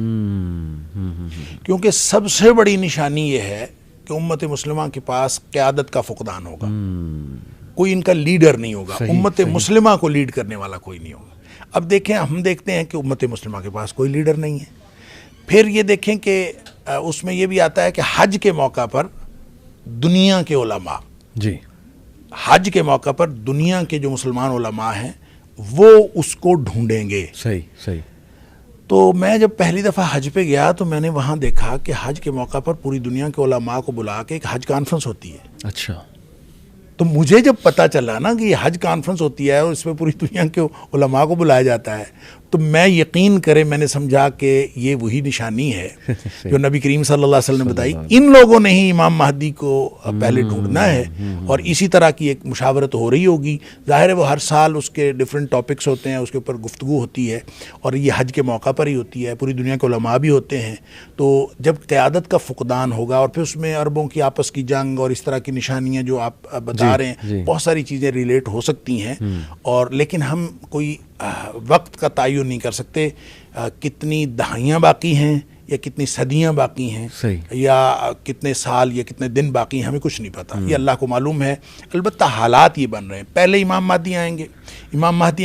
کیونکہ سب سے بڑی نشانی یہ ہے کہ امت مسلمہ کے پاس قیادت کا فقدان ہوگا, کوئی ان کا لیڈر نہیں ہوگا, امت مسلمہ کو لیڈ کرنے والا کوئی نہیں ہوگا. اب دیکھیں, ہم دیکھتے ہیں کہ امت مسلمہ کے پاس کوئی لیڈر نہیں ہے. پھر یہ دیکھیں کہ اس میں یہ بھی آتا ہے کہ حج کے موقع پر دنیا کے علماء, حج کے موقع پر دنیا کے جو مسلمان علماء ہیں وہ اس کو ڈھونڈیں گے. صحیح. تو میں جب پہلی دفعہ حج پہ گیا تو میں نے وہاں دیکھا کہ حج کے موقع پر پوری دنیا کے علماء کو بلا کے ایک حج کانفرنس ہوتی ہے. اچھا. تو مجھے جب پتہ چلا نا کہ یہ حج کانفرنس ہوتی ہے اور اس میں پوری دنیا کے علماء کو بلایا جاتا ہے, تو میں یقین کرے میں نے سمجھا کہ یہ وہی نشانی ہے جو نبی کریم صلی اللہ علیہ وسلم نے بتائی. ان لوگوں نے ہی امام مہدی کو پہلے ڈھونڈنا ہے اور اسی طرح کی ایک مشاورت ہو رہی ہوگی. ظاہر ہے وہ ہر سال اس کے ڈفرینٹ ٹاپکس ہوتے ہیں, اس کے اوپر گفتگو ہوتی ہے اور یہ حج کے موقع پر ہی ہوتی ہے. پوری دنیا کے علماء بھی ہوتے ہیں. تو جب قیادت کا فقدان ہوگا اور پھر اس میں عربوں کی آپس کی جنگ اور اس طرح کی نشانیاں جو آپ بتا رہے ہیں, بہت ساری چیزیں ریلیٹ ہو سکتی ہیں. اور لیکن ہم کوئی وقت کا تعین نہیں کر سکتے کتنی دہائیاں باقی ہیں یا کتنی صدیاں باقی ہیں یا کتنے سال یا کتنے دن باقی ہیں, ہمیں کچھ نہیں پتہ. یہ اللہ کو معلوم ہے. البتہ حالات یہ بن رہے ہیں. پہلے امام مہدی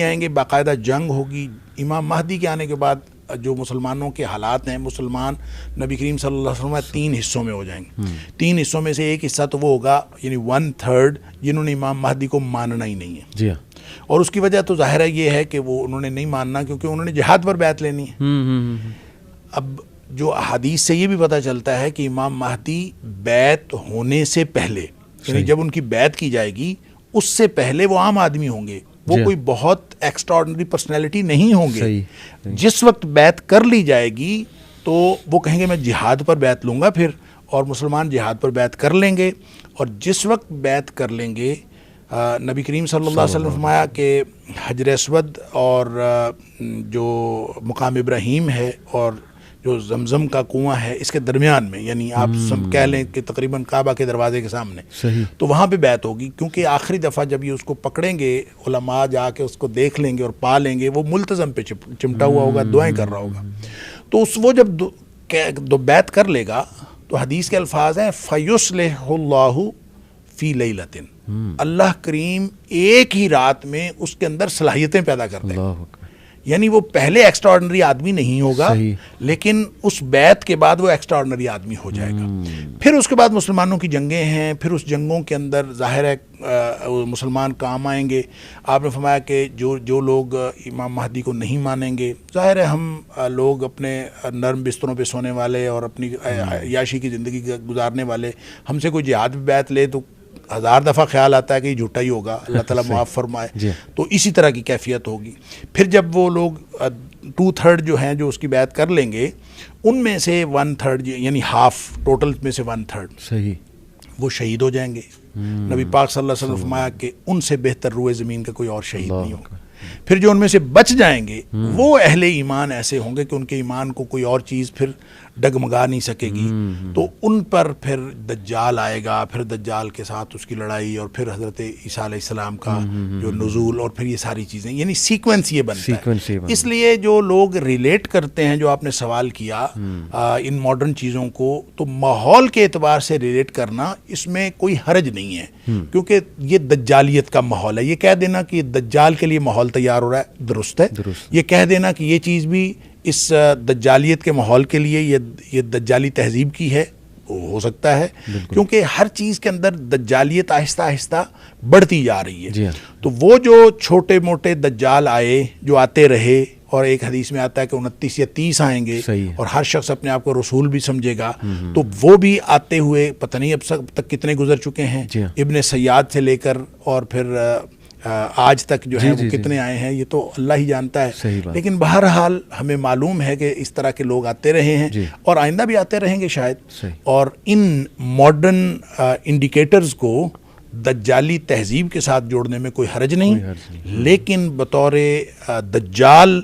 آئیں گے, باقاعدہ جنگ ہوگی. امام مہدی کے آنے کے بعد جو مسلمانوں کے حالات ہیں, مسلمان نبی کریم صلی اللہ علیہ وسلم 3 حصوں میں ہو جائیں گے. 3 حصوں میں سے ایک حصہ تو وہ ہوگا یعنی 1/3 جنہوں نے امام مہدی کو ماننا ہی نہیں ہے. جی ہاں. اور اس کی وجہ تو ظاہر ہے یہ ہے کہ وہ انہوں نے نہیں ماننا کیونکہ انہوں نے جہاد پر بیعت لینی ہے. اب جو احادیث سے یہ بھی پتہ چلتا ہے کہ امام مہدی بیعت ہونے سے پہلے یعنی جب ان کی بیعت کی جائے گی اس سے پہلے وہ عام آدمی ہوں گے, وہ کوئی بہت ایکسٹراڈنری پرسنالٹی نہیں ہوں گے. جس وقت بیعت کر لی جائے گی تو وہ کہیں گے میں جہاد پر بیعت لوں گا پھر, اور مسلمان جہاد پر بیعت کر لیں گے. اور جس وقت بیعت کر لیں گے نبی کریم صلی اللہ علیہ وسلم فرمایا کہ حجر اسود اور جو مقام ابراہیم ہے اور جو زمزم کا کنواں ہے اس کے درمیان میں, یعنی آپ کہہ لیں کہ تقریباً کعبہ کے دروازے کے سامنے, تو وہاں پہ بیعت ہوگی. کیونکہ آخری دفعہ جب یہ اس کو پکڑیں گے, علماء جا کے اس کو دیکھ لیں گے اور پا لیں گے, وہ ملتزم پہ چمٹا ہوا ہوگا, دعائیں کر رہا ہوگا. تو وہ جب بیعت کر لے گا تو حدیث کے الفاظ ہیں فَيُصْلِحُ اللَّهُ فِي لَيْلَةٍ, اللہ کریم ایک ہی رات میں اس کے اندر صلاحیتیں پیدا کر دیں. یعنی وہ پہلے ایکسٹراڈنری آدمی نہیں ہوگا لیکن اس بیعت کے بعد وہ ایکسٹراڈنری آدمی ہو جائے گا. پھر اس کے بعد مسلمانوں کی جنگیں ہیں, پھر اس جنگوں کے اندر ظاہر ہے مسلمان کام آئیں گے. آپ نے فرمایا کہ جو لوگ امام مہدی کو نہیں مانیں گے, ظاہر ہے ہم لوگ اپنے نرم بستروں پہ سونے والے اور اپنی عیاشی کی زندگی گزارنے والے, ہم سے کوئی جہاد بھی بیعت لے تو 1000 دفعہ خیال آتا ہے کہ یہ جھوٹا ہی ہوگا, اللہ تعالیٰ معاف فرمائے. تو اسی طرح کی کیفیت ہوگی. پھر جب وہ لوگ 2/3 جو ہیں جو اس کی بیعت کر لیں گے, ان میں سے 1/3 یعنی ہاف ٹوٹل میں سے 1/3 وہ شہید ہو جائیں گے. نبی پاک صلی اللہ علیہ وسلم فرمایا کہ ان سے بہتر روئے زمین کا کوئی اور شہید نہیں ہوگا. پھر جو ان میں سے بچ جائیں گے وہ اہل ایمان ایسے ہوں گے کہ ان کے ایمان کو کوئی اور چیز پھر ڈگمگا نہیں سکے گی. تو ان پر پھر دجال آئے گا, پھر دجال کے ساتھ اس کی لڑائی, اور پھر حضرت عیسیٰ علیہ السلام کا جو نزول, اور پھر یہ ساری چیزیں, یعنی سیکوینس یہ بنتا ہے. اس لیے جو لوگ ریلیٹ کرتے ہیں, جو آپ نے سوال کیا ان ماڈرن چیزوں کو, تو ماحول کے اعتبار سے ریلیٹ کرنا اس میں کوئی حرج نہیں ہے کیونکہ یہ دجالیت کا ماحول ہے. یہ کہہ دینا کہ دجال کے لیے ماحول تیار ہو رہا ہے درست ہے. یہ کہہ دینا کہ یہ چیز بھی اس دجالیت کے ماحول کے لیے یہ دجالی تہذیب کی ہے, ہو سکتا ہے کیونکہ ہر چیز کے اندر دجالیت آہستہ آہستہ بڑھتی جا رہی ہے. تو وہ جو چھوٹے موٹے دجال آئے, جو آتے رہے, اور ایک حدیث میں آتا ہے کہ 29 یا 30 آئیں گے اور ہر شخص اپنے آپ کو رسول بھی سمجھے گا, تو وہ بھی آتے ہوئے پتہ نہیں اب تک کتنے گزر چکے ہیں. ابن سیاد سے لے کر اور پھر آج تک جو ہے وہ کتنے آئے ہیں یہ تو اللہ ہی جانتا ہے. لیکن بہرحال ہمیں معلوم ہے کہ اس طرح کے لوگ آتے رہے ہیں اور آئندہ بھی آتے رہیں گے شاید. اور ان ماڈرن انڈیکیٹرز کو دجالی تہذیب کے ساتھ جوڑنے میں کوئی حرج نہیں, لیکن بطور دجال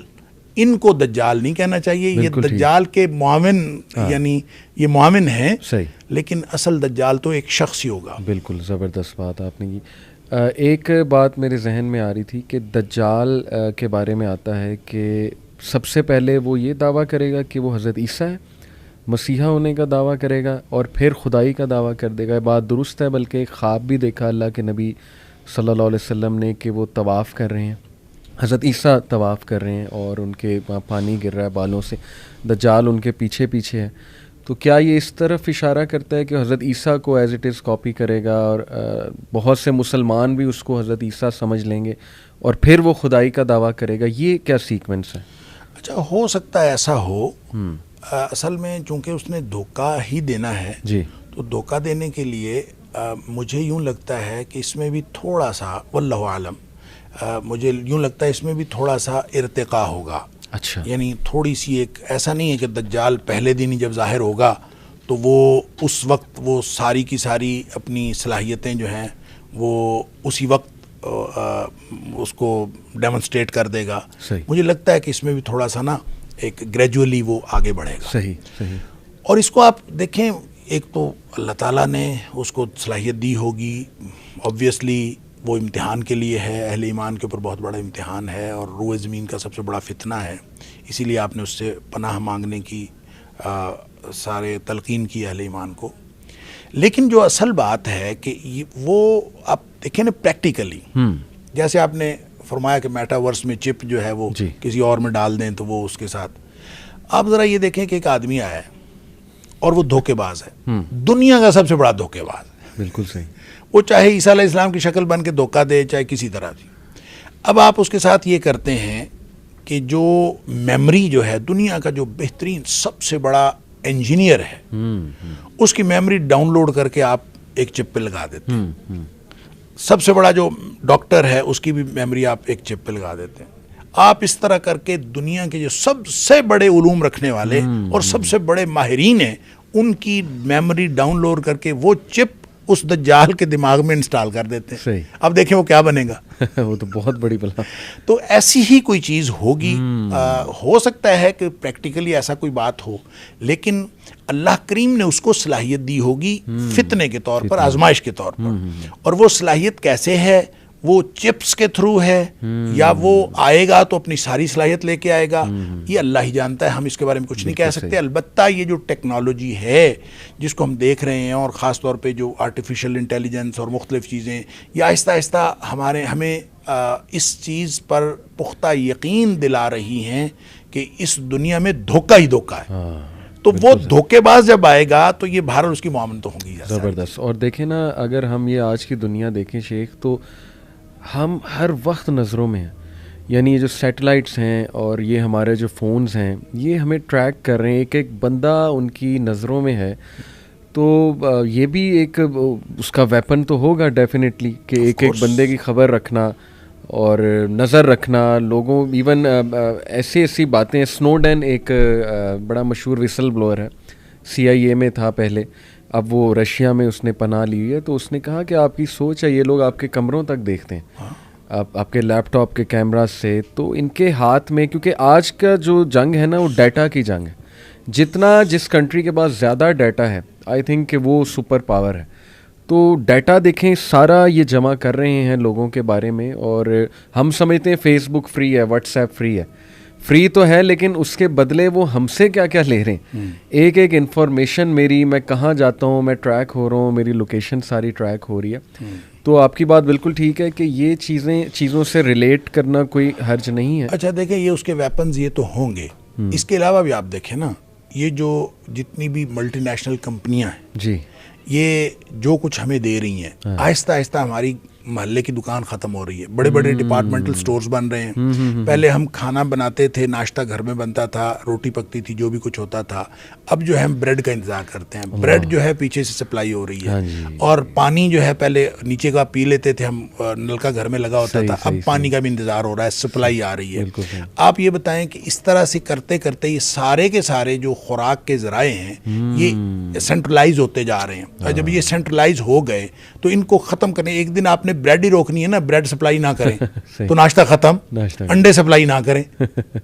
ان کو دجال نہیں کہنا چاہیے. یہ دجال کے معاون, یعنی یہ معاون ہیں, لیکن اصل دجال تو ایک شخص ہی ہوگا. بالکل زبردست بات آپ نے کی. ایک بات میرے ذہن میں آ رہی تھی کہ دجال کے بارے میں آتا ہے کہ سب سے پہلے وہ یہ دعویٰ کرے گا کہ وہ حضرت عیسیٰ ہے, مسیحا ہونے کا دعویٰ کرے گا, اور پھر خدائی کا دعویٰ کر دے گا. یہ بات درست ہے, بلکہ ایک خواب بھی دیکھا اللہ کے نبی صلی اللہ علیہ وسلم نے کہ وہ طواف کر رہے ہیں, حضرت عیسیٰ طواف کر رہے ہیں اور ان کے وہاں پانی گر رہا ہے بالوں سے, دجال ان کے پیچھے پیچھے ہے. تو کیا یہ اس طرف اشارہ کرتا ہے کہ حضرت عیسیٰ کو ایز اٹ از کاپی کرے گا اور بہت سے مسلمان بھی اس کو حضرت عیسیٰ سمجھ لیں گے اور پھر وہ خدائی کا دعویٰ کرے گا؟ یہ کیا سیکوینس ہے؟ اچھا, ہو سکتا ہے ایسا ہو. اصل میں چونکہ اس نے دھوکہ ہی دینا ہے, تو دھوکہ دینے کے لیے مجھے یوں لگتا ہے کہ اس میں بھی تھوڑا سا, واللہ عالم, مجھے یوں لگتا ہے اس میں بھی تھوڑا سا ارتقاء ہوگا. اچھا. یعنی تھوڑی سی ایک ایسا نہیں ہے کہ دجال پہلے دن ہی جب ظاہر ہوگا تو وہ اس وقت وہ ساری کی ساری اپنی صلاحیتیں جو ہیں وہ اسی وقت اس کو ڈیمونسٹریٹ کر دے گا. مجھے لگتا ہے کہ اس میں بھی تھوڑا سا نا ایک گریجولی وہ آگے بڑھے گا. صحیح. اور اس کو آپ دیکھیں، ایک تو اللہ تعالیٰ نے اس کو صلاحیت دی ہوگی، آبویسلی وہ امتحان کے لیے ہے، اہل ایمان کے اوپر بہت بڑا امتحان ہے اور روئے زمین کا سب سے بڑا فتنہ ہے، اسی لیے آپ نے اس سے پناہ مانگنے کی سارے تلقین کی اہل ایمان کو. لیکن جو اصل بات ہے کہ وہ آپ دیکھیں نا پریکٹیکلی، جیسے آپ نے فرمایا کہ میٹاورس میں چپ جو ہے وہ کسی اور میں ڈال دیں تو وہ اس کے ساتھ، آپ ذرا یہ دیکھیں کہ ایک آدمی آیا ہے اور وہ دھوکے باز ہے، دنیا کا سب سے بڑا دھوکے باز ہے. بالکل صحیح. وہ چاہے عیسیٰ علیہ السلام کی شکل بن کے دھوکہ دے، چاہے کسی طرح بھی. اب آپ اس کے ساتھ یہ کرتے ہیں کہ جو میموری جو ہے دنیا کا جو بہترین سب سے بڑا انجینئر ہے اس کی میموری ڈاؤن لوڈ کر کے آپ ایک چپ پہ لگا دیتے ہیں. سب سے بڑا جو ڈاکٹر ہے اس کی بھی میموری آپ ایک چپ پہ لگا دیتے ہیں. آپ اس طرح کر کے دنیا کے جو سب سے بڑے علوم رکھنے والے اور سب سے بڑے ماہرین ہیں ان کی میموری ڈاؤن لوڈ کر کے وہ چپ اس دجال کے دماغ میں انسٹال کر دیتے ہیں. اب دیکھیں وہ کیا بنے گا. وہ تو بہت بڑی بلا. تو ایسی ہی کوئی چیز ہوگی. ہو سکتا ہے کہ پریکٹیکلی ایسا کوئی بات ہو، لیکن اللہ کریم نے اس کو صلاحیت دی ہوگی فتنے کے طور پر، آزمائش کے طور پر. اور وہ صلاحیت کیسے ہے؟ وہ چپس کے تھرو ہے یا وہ آئے گا تو اپنی ساری صلاحیت لے کے آئے گا، یہ اللہ ہی جانتا ہے. ہم اس کے بارے میں کچھ نہیں کہہ سکتے. البتہ یہ جو ٹیکنالوجی ہے جس کو ہم دیکھ رہے ہیں، اور خاص طور پہ جو آرٹیفیشل انٹیلیجنس اور مختلف چیزیں، یہ آہستہ آہستہ ہمیں اس چیز پر پختہ یقین دلا رہی ہیں کہ اس دنیا میں دھوکہ ہی دھوکہ ہے. تو وہ دھوکے باز جب آئے گا تو یہ بہرحال اس کی معاملت ہوں گی زبردست. اور دیکھیں نا، اگر ہم یہ آج کی دنیا دیکھیں شیخ، تو ہم ہر وقت نظروں میں ہیں. یعنی یہ جو سیٹلائٹس ہیں اور یہ ہمارے جو فونز ہیں یہ ہمیں ٹریک کر رہے ہیں، ایک بندہ ان کی نظروں میں ہے. تو یہ بھی ایک اس کا ویپن تو ہوگا ڈیفینیٹلی کہ ایک بندے کی خبر رکھنا اور نظر رکھنا لوگوں. ایون ایسی باتیں، سنوڈن ایک بڑا مشہور وسل بلوئر ہے، CIA میں تھا پہلے، اب وہ رشیا میں اس نے پناہ لی ہے. تو اس نے کہا کہ آپ کی سوچ ہے، یہ لوگ آپ کے کمروں تک دیکھتے ہیں، آپ کے لیپ ٹاپ کے کیمراز سے. تو ان کے ہاتھ میں، کیونکہ آج کا جو جنگ ہے نا وہ ڈیٹا کی جنگ ہے. جتنا جس کنٹری کے پاس زیادہ ڈیٹا ہے آئی تھنک کہ وہ سپر پاور ہے. تو ڈیٹا دیکھیں سارا یہ جمع کر رہے ہیں لوگوں کے بارے میں. اور ہم سمجھتے ہیں فیس بک فری ہے، واٹس ایپ فری ہے. فری تو ہے لیکن اس کے بدلے وہ ہم سے کیا کیا لے رہے ہیں. ایک انفارمیشن میری، میں کہاں جاتا ہوں، میں ٹریک ہو رہا ہوں، میری لوکیشن ساری ٹریک ہو رہی ہے. تو آپ کی بات بالکل ٹھیک ہے کہ یہ چیزوں سے ریلیٹ کرنا کوئی حرج نہیں ہے. اچھا دیکھیں، یہ اس کے ویپنز یہ تو ہوں گے. اس کے علاوہ بھی آپ دیکھیں نا، یہ جو جتنی بھی ملٹی نیشنل کمپنیاں ہیں جی، یہ جو کچھ ہمیں دے رہی ہیں، آہستہ آہستہ ہماری محلے کی دکان ختم ہو رہی ہے. بڑے بڑے ڈپارٹمنٹل سٹورز بن رہے ہیں. پہلے ہم کھانا بناتے تھے، ناشتہ گھر میں بنتا تھا، روٹی پکتی تھی، جو بھی کچھ ہوتا تھا. اب جو ہے ہم بریڈ کا انتظار کرتے ہیں. بریڈ جو ہے پیچھے سے سپلائی ہو رہی ہے. اور پانی جو ہے پہلے نیچے کا پی لیتے تھے ہم، نل کا گھر میں لگا ہوتا تھا، اب پانی کا بھی انتظار ہو رہا ہے، سپلائی آ رہی ہے. آپ یہ بتائیں کہ اس طرح سے کرتے کرتے یہ سارے کے سارے جو خوراک کے ذرائع ہیں یہ سینٹرلائز ہوتے جا رہے ہیں. اور جب یہ سینٹرلائز ہو گئے تو ان کو ختم کرنے، ایک دن آپ نے بریڈ ہی روکنی ہے نا، بریڈ سپلائی نہ کریں تو ناشتہ ختم، انڈے سپلائی نہ کریں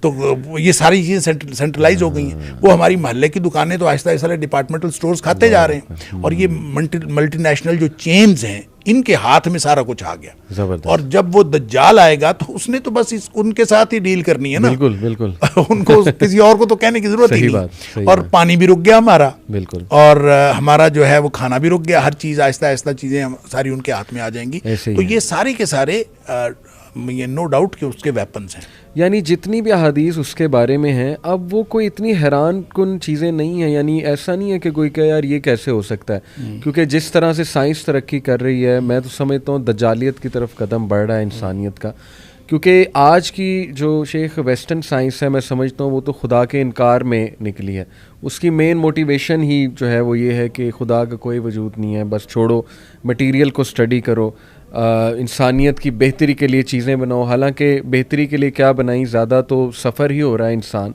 تو یہ ساری چیزیں سینٹرلائز ہو گئی ہیں. وہ ہماری محلے کی دکانیں تو آہستہ آہستہ ڈپارٹمنٹل سٹورز کھاتے جا رہے ہیں. اور یہ ملٹی نیشنل جو چینز ہیں ان کے ہاتھ میں سارا کچھ آ گیا. اور جب وہ دجال آئے گا تو اس نے تو بس ان کے ساتھ ہی ڈیل کرنی ہے نا. بالکل ان کو کسی اور کو تو کہنے کی ضرورت ہی نہیں. اور پانی بھی رک گیا ہمارا، بالکل، اور ہمارا جو ہے وہ کھانا بھی رک گیا. ہر چیز آہستہ آہستہ چیزیں ساری ان کے ہاتھ میں آ جائیں گی. تو یہ سارے کے سارے یہ نو ڈاؤٹ کہ اس کے ویپنز ہیں. یعنی جتنی بھی احادیث اس کے بارے میں ہیں، اب وہ کوئی اتنی حیران کن چیزیں نہیں ہیں. یعنی ایسا نہیں ہے کہ کوئی کہے یار یہ کیسے ہو سکتا ہے، کیونکہ جس طرح سے سائنس ترقی کر رہی ہے، میں تو سمجھتا ہوں دجالیت کی طرف قدم بڑھ رہا ہے انسانیت کا. کیونکہ آج کی جو شیخ ویسٹرن سائنس ہے، میں سمجھتا ہوں وہ تو خدا کے انکار میں نکلی ہے. اس کی مین موٹیویشن ہی جو ہے وہ یہ ہے کہ خدا کا کوئی وجود نہیں ہے، بس چھوڑو، مٹیریل کو اسٹڈی کرو. انسانیت کی بہتری کے لیے چیزیں بناؤ. حالانکہ بہتری کے لیے کیا بنائی, زیادہ تو سفر ہی ہو رہا ہے انسان.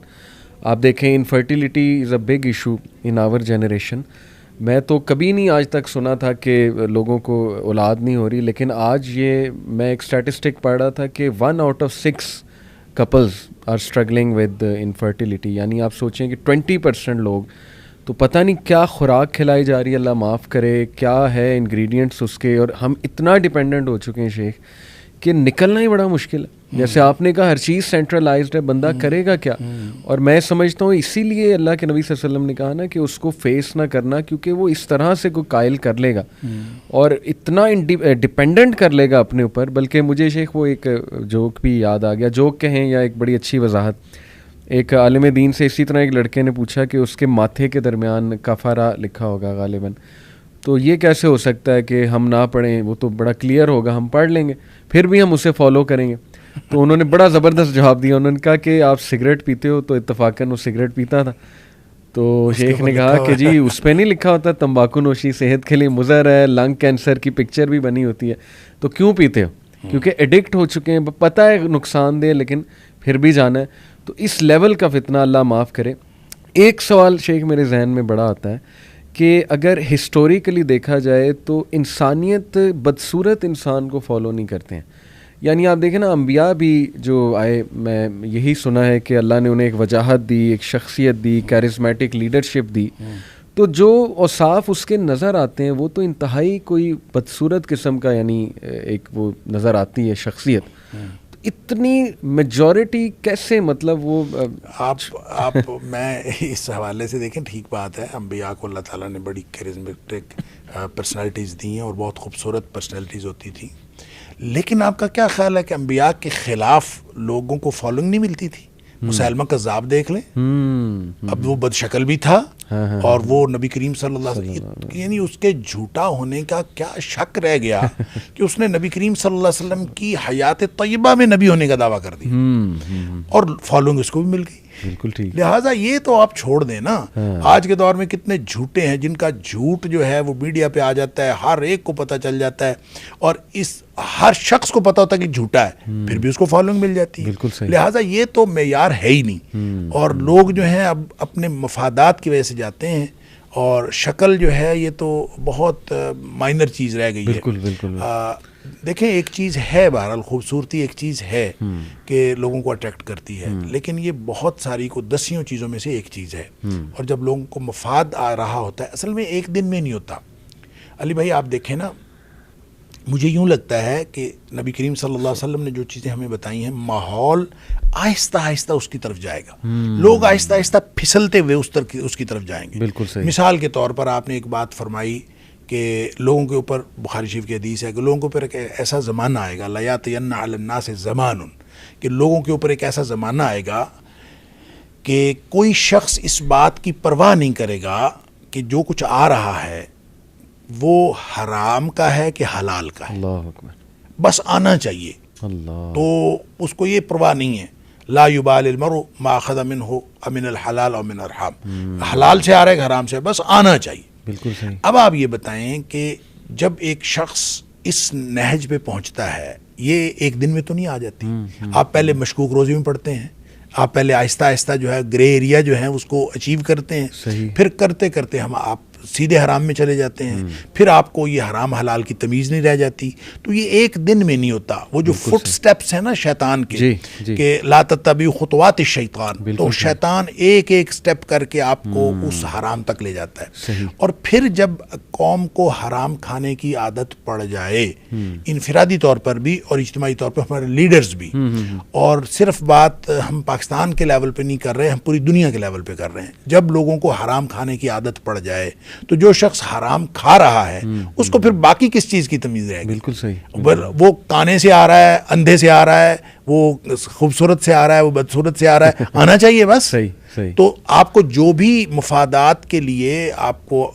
آپ دیکھیں infertility is a big issue in our generation. میں تو کبھی نہیں آج تک سنا تھا کہ لوگوں کو اولاد نہیں ہو رہی, لیکن آج یہ میں ایک اسٹیٹسٹک پڑھ رہا تھا کہ 1 out of 6 couples are struggling with infertility. یعنی آپ سوچیں کہ 20% لوگ, تو پتہ نہیں کیا خوراک کھلائی جا رہی ہے, اللہ معاف کرے, کیا ہے انگریڈینٹس اس کے, اور ہم اتنا ڈیپینڈنٹ ہو چکے ہیں شیخ کہ نکلنا ہی بڑا مشکل ہے. جیسے آپ نے کہا ہر چیز سینٹرلائزڈ ہے, بندہ کرے گا کیا؟ اور میں سمجھتا ہوں اسی لیے اللہ کے نبی صلی اللہ علیہ وسلم نے کہا نا کہ اس کو فیس نہ کرنا, کیونکہ وہ اس طرح سے کوئی قائل کر لے گا اور اتنا ڈپینڈنٹ کر لے گا اپنے اوپر. بلکہ مجھے شیخ وہ ایک جوک بھی یاد آ گیا, جوک کہیں یا ایک بڑی اچھی وضاحت. ایک عالم دین سے اسی طرح ایک لڑکے نے پوچھا کہ اس کے ماتھے کے درمیان کفارہ لکھا ہوگا غالباً, تو یہ کیسے ہو سکتا ہے کہ ہم نہ پڑھیں, وہ تو بڑا کلیئر ہوگا, ہم پڑھ لیں گے پھر بھی ہم اسے فالو کریں گے. تو انہوں نے بڑا زبردست جواب دیا, انہوں نے کہا کہ آپ سگریٹ پیتے ہو, تو اتفاقاً وہ سگریٹ پیتا تھا. تو شیخ نے کہا کہ جی اس پہ نہیں لکھا ہوتا تمباکو نوشی صحت کے لیے مضر ہے, لنگ کینسر کی پکچر بھی بنی ہوتی ہے, تو کیوں پیتے ہو؟ کیونکہ ایڈکٹ ہو چکے ہیں, پتہ ہے نقصان دہ, لیکن پھر بھی جانا ہے. تو اس لیول کا فتنہ اللہ معاف کرے. ایک سوال شیخ میرے ذہن میں بڑا آتا ہے کہ اگر ہسٹوریکلی دیکھا جائے تو انسانیت بدصورت انسان کو فالو نہیں کرتے ہیں. یعنی آپ دیکھیں نا, انبیاء بھی جو آئے, میں یہی سنا ہے کہ اللہ نے انہیں ایک وجاہت دی, ایک شخصیت دی, کیرزمیٹک لیڈرشپ دی, تو جو اوصاف اس کے نظر آتے ہیں وہ تو انتہائی کوئی بدصورت قسم کا, یعنی ایک وہ نظر آتی ہے شخصیت. اتنی میجورٹی کیسے, مطلب وہ آپ میں اس حوالے سے دیکھیں, ٹھیک بات ہے, انبیاء کو اللہ تعالیٰ نے بڑی کیرزمیٹک پرسنالٹیز دی ہیں اور بہت خوبصورت پرسنالٹیز ہوتی تھیں, لیکن آپ کا کیا خیال ہے کہ انبیاء کے خلاف لوگوں کو فالوئنگ نہیں ملتی تھی؟ مسیلمہ کذاب دیکھ لیں, اب وہ بد شکل بھی تھا اور وہ نبی کریم صلی اللہ علیہ وسلم, یعنی اس کے جھوٹا ہونے کا کیا شک رہ گیا کہ اس نے نبی کریم صلی اللہ علیہ وسلم کی حیات طیبہ میں نبی ہونے کا دعویٰ کر دیا اور فالوئنگ اس کو بھی مل گئی. بالکل ٹھیک. لہٰذا یہ تو آپ چھوڑ دیں نا. آج کے دور میں کتنے جھوٹے ہیں جن کا جھوٹ جو ہے وہ میڈیا پہ آ جاتا ہے, ہر ایک کو پتہ چل جاتا ہے, اور اس ہر شخص کو پتہ ہوتا ہے کہ جھوٹا ہے, پھر بھی اس کو فالوئنگ مل جاتی ہے. لہٰذا یہ تو معیار ہے ہی نہیں, اور لوگ جو ہیں اب اپنے مفادات کی وجہ سے جاتے ہیں, اور شکل جو ہے یہ تو بہت مائنر چیز رہ گئی ہے. بالکل بالکل. دیکھیں ایک چیز ہے, بہرحال خوبصورتی ایک چیز ہے کہ لوگوں کو اٹریکٹ کرتی ہے, لیکن یہ بہت ساری کو دسیوں چیزوں میں سے ایک چیز ہے, اور جب لوگوں کو مفاد آ رہا ہوتا ہے, اصل میں ایک دن میں نہیں ہوتا. علی بھائی آپ دیکھیں نا, مجھے یوں لگتا ہے کہ نبی کریم صلی اللہ علیہ وسلم نے جو چیزیں ہمیں بتائی ہیں, ماحول آہستہ آہستہ اس کی طرف جائے گا, لوگ آہستہ آہستہ پھسلتے ہوئے اس کی طرف جائیں گے. بالکل صحیح. مثال کے طور پر آپ نے ایک بات فرمائی کہ لوگوں کے اوپر, بخاری شریف کی حدیث ہے کہ لوگوں کے اوپر ایک ایسا زمانہ آئے گا, لیاتین علی الناس زمان, کہ لوگوں کے اوپر ایک ایسا زمانہ آئے گا کہ کوئی شخص اس بات کی پرواہ نہیں کرے گا کہ جو کچھ آ رہا ہے وہ حرام کا ہے کہ حلال کا ہے, اللہ اکبر, بس آنا چاہیے. اللہ, تو اس کو یہ پرواہ نہیں ہے. لا یبال المرء ما اخذ منه امن الحلال او من الحرام, حلال سے آ رہا ہے کہ حرام سے, بس آنا چاہیے. بالکل صحیح. اب آپ یہ بتائیں کہ جب ایک شخص اس نہج پہ پہنچتا ہے, یہ ایک دن میں تو نہیں آ جاتی. آپ پہلے مشکوک روزی میں پڑھتے ہیں, آپ پہلے آہستہ آہستہ جو ہے گرے ایریا جو ہے اس کو اچیو کرتے ہیں, پھر کرتے کرتے آپ سیدھے حرام میں چلے جاتے ہیں, پھر آپ کو یہ حرام حلال کی تمیز نہیں رہ جاتی. تو یہ ایک دن میں نہیں ہوتا. وہ جو فٹ سٹیپس ہیں نا شیطان کے, کہ لا تتبعوا خطوات الشیطان, تو شیطان ایک ایک سٹیپ کر کے آپ کو اس حرام تک لے جاتا ہے. اور پھر جب قوم کو حرام کھانے کی عادت پڑ جائے, انفرادی طور پر بھی اور اجتماعی طور پر ہمارے لیڈرز بھی, اور صرف بات ہم پاکستان کے لیول پہ نہیں کر رہے, ہم پوری دنیا کے لیول پہ کر رہے ہیں, جب لوگوں کو حرام کھانے کی عادت پڑ جائے تو جو شخص حرام کھا رہا ہے اس کو پھر باقی کس چیز کی تمیز رہے گی؟ بالکل صحیح. وہ کانے سے آ رہا ہے, اندھے سے آ رہا ہے, وہ خوبصورت سے آ رہا ہے, وہ بدصورت سے آ رہا ہے, آنا چاہیے بس. صحیح صحیح. تو آپ کو جو بھی مفادات کے لیے آپ کو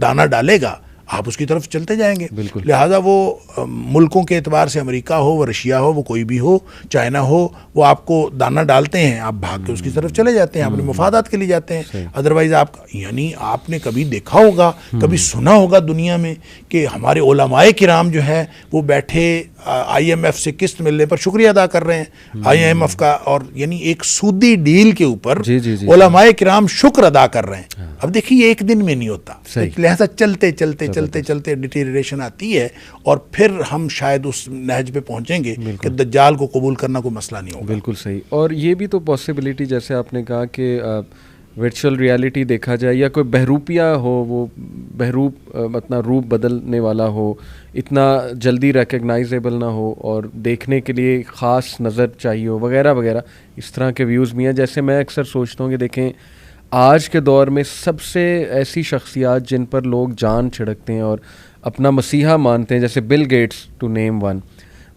دانہ ڈالے گا, آپ اس کی طرف چلتے جائیں گے. بالکل. لہٰذا وہ ملکوں کے اعتبار سے امریکہ ہو، وہ رشیا ہو، وہ کوئی بھی ہو، چائنا ہو، وہ آپ کو دانہ ڈالتے ہیں، آپ بھاگ کے اس کی طرف چلے جاتے ہیں، اپنے مفادات کے لیے جاتے ہیں. ادروائز آپ یعنی آپ نے کبھی دیکھا ہوگا، کبھی سنا ہوگا دنیا میں کہ ہمارے علماء کرام جو ہے وہ بیٹھے آئی ایم ایف سے قسط ملنے پر شکریہ ادا کر رہے ہیں آئی ایم ایف کا، اور یعنی ایک سودی ڈیل کے اوپر علماء کرام شکر ادا کر رہے ہیں. اب دیکھیے یہ ایک دن میں نہیں ہوتا، لہذا چلتے چلتے چلتے چلتے ڈیٹیریشن آتی ہے، اور پھر ہم شاید اس نہج پہ پہنچیں گے کہ دجال کو قبول کرنا کوئی مسئلہ نہیں ہوگا. بالکل صحیح. اور یہ بھی تو پاسبلٹی جیسے آپ نے کہا کہ ورچوئل ریالٹی دیکھا جائے، یا کوئی بہروپیہ ہو، وہ بہروپ اپنا روپ بدلنے والا ہو، اتنا جلدی ریکگنائزیبل نہ ہو، اور دیکھنے کے لیے خاص نظر چاہیے ہو، وغیرہ وغیرہ اس طرح کے ویوز بھی ہیں. جیسے میں اکثر سوچتا ہوں کہ دیکھیں آج کے دور میں سب سے ایسی شخصیات جن پر لوگ جان چھڑکتے ہیں اور اپنا مسیحا مانتے ہیں، جیسے Bill Gates to name one,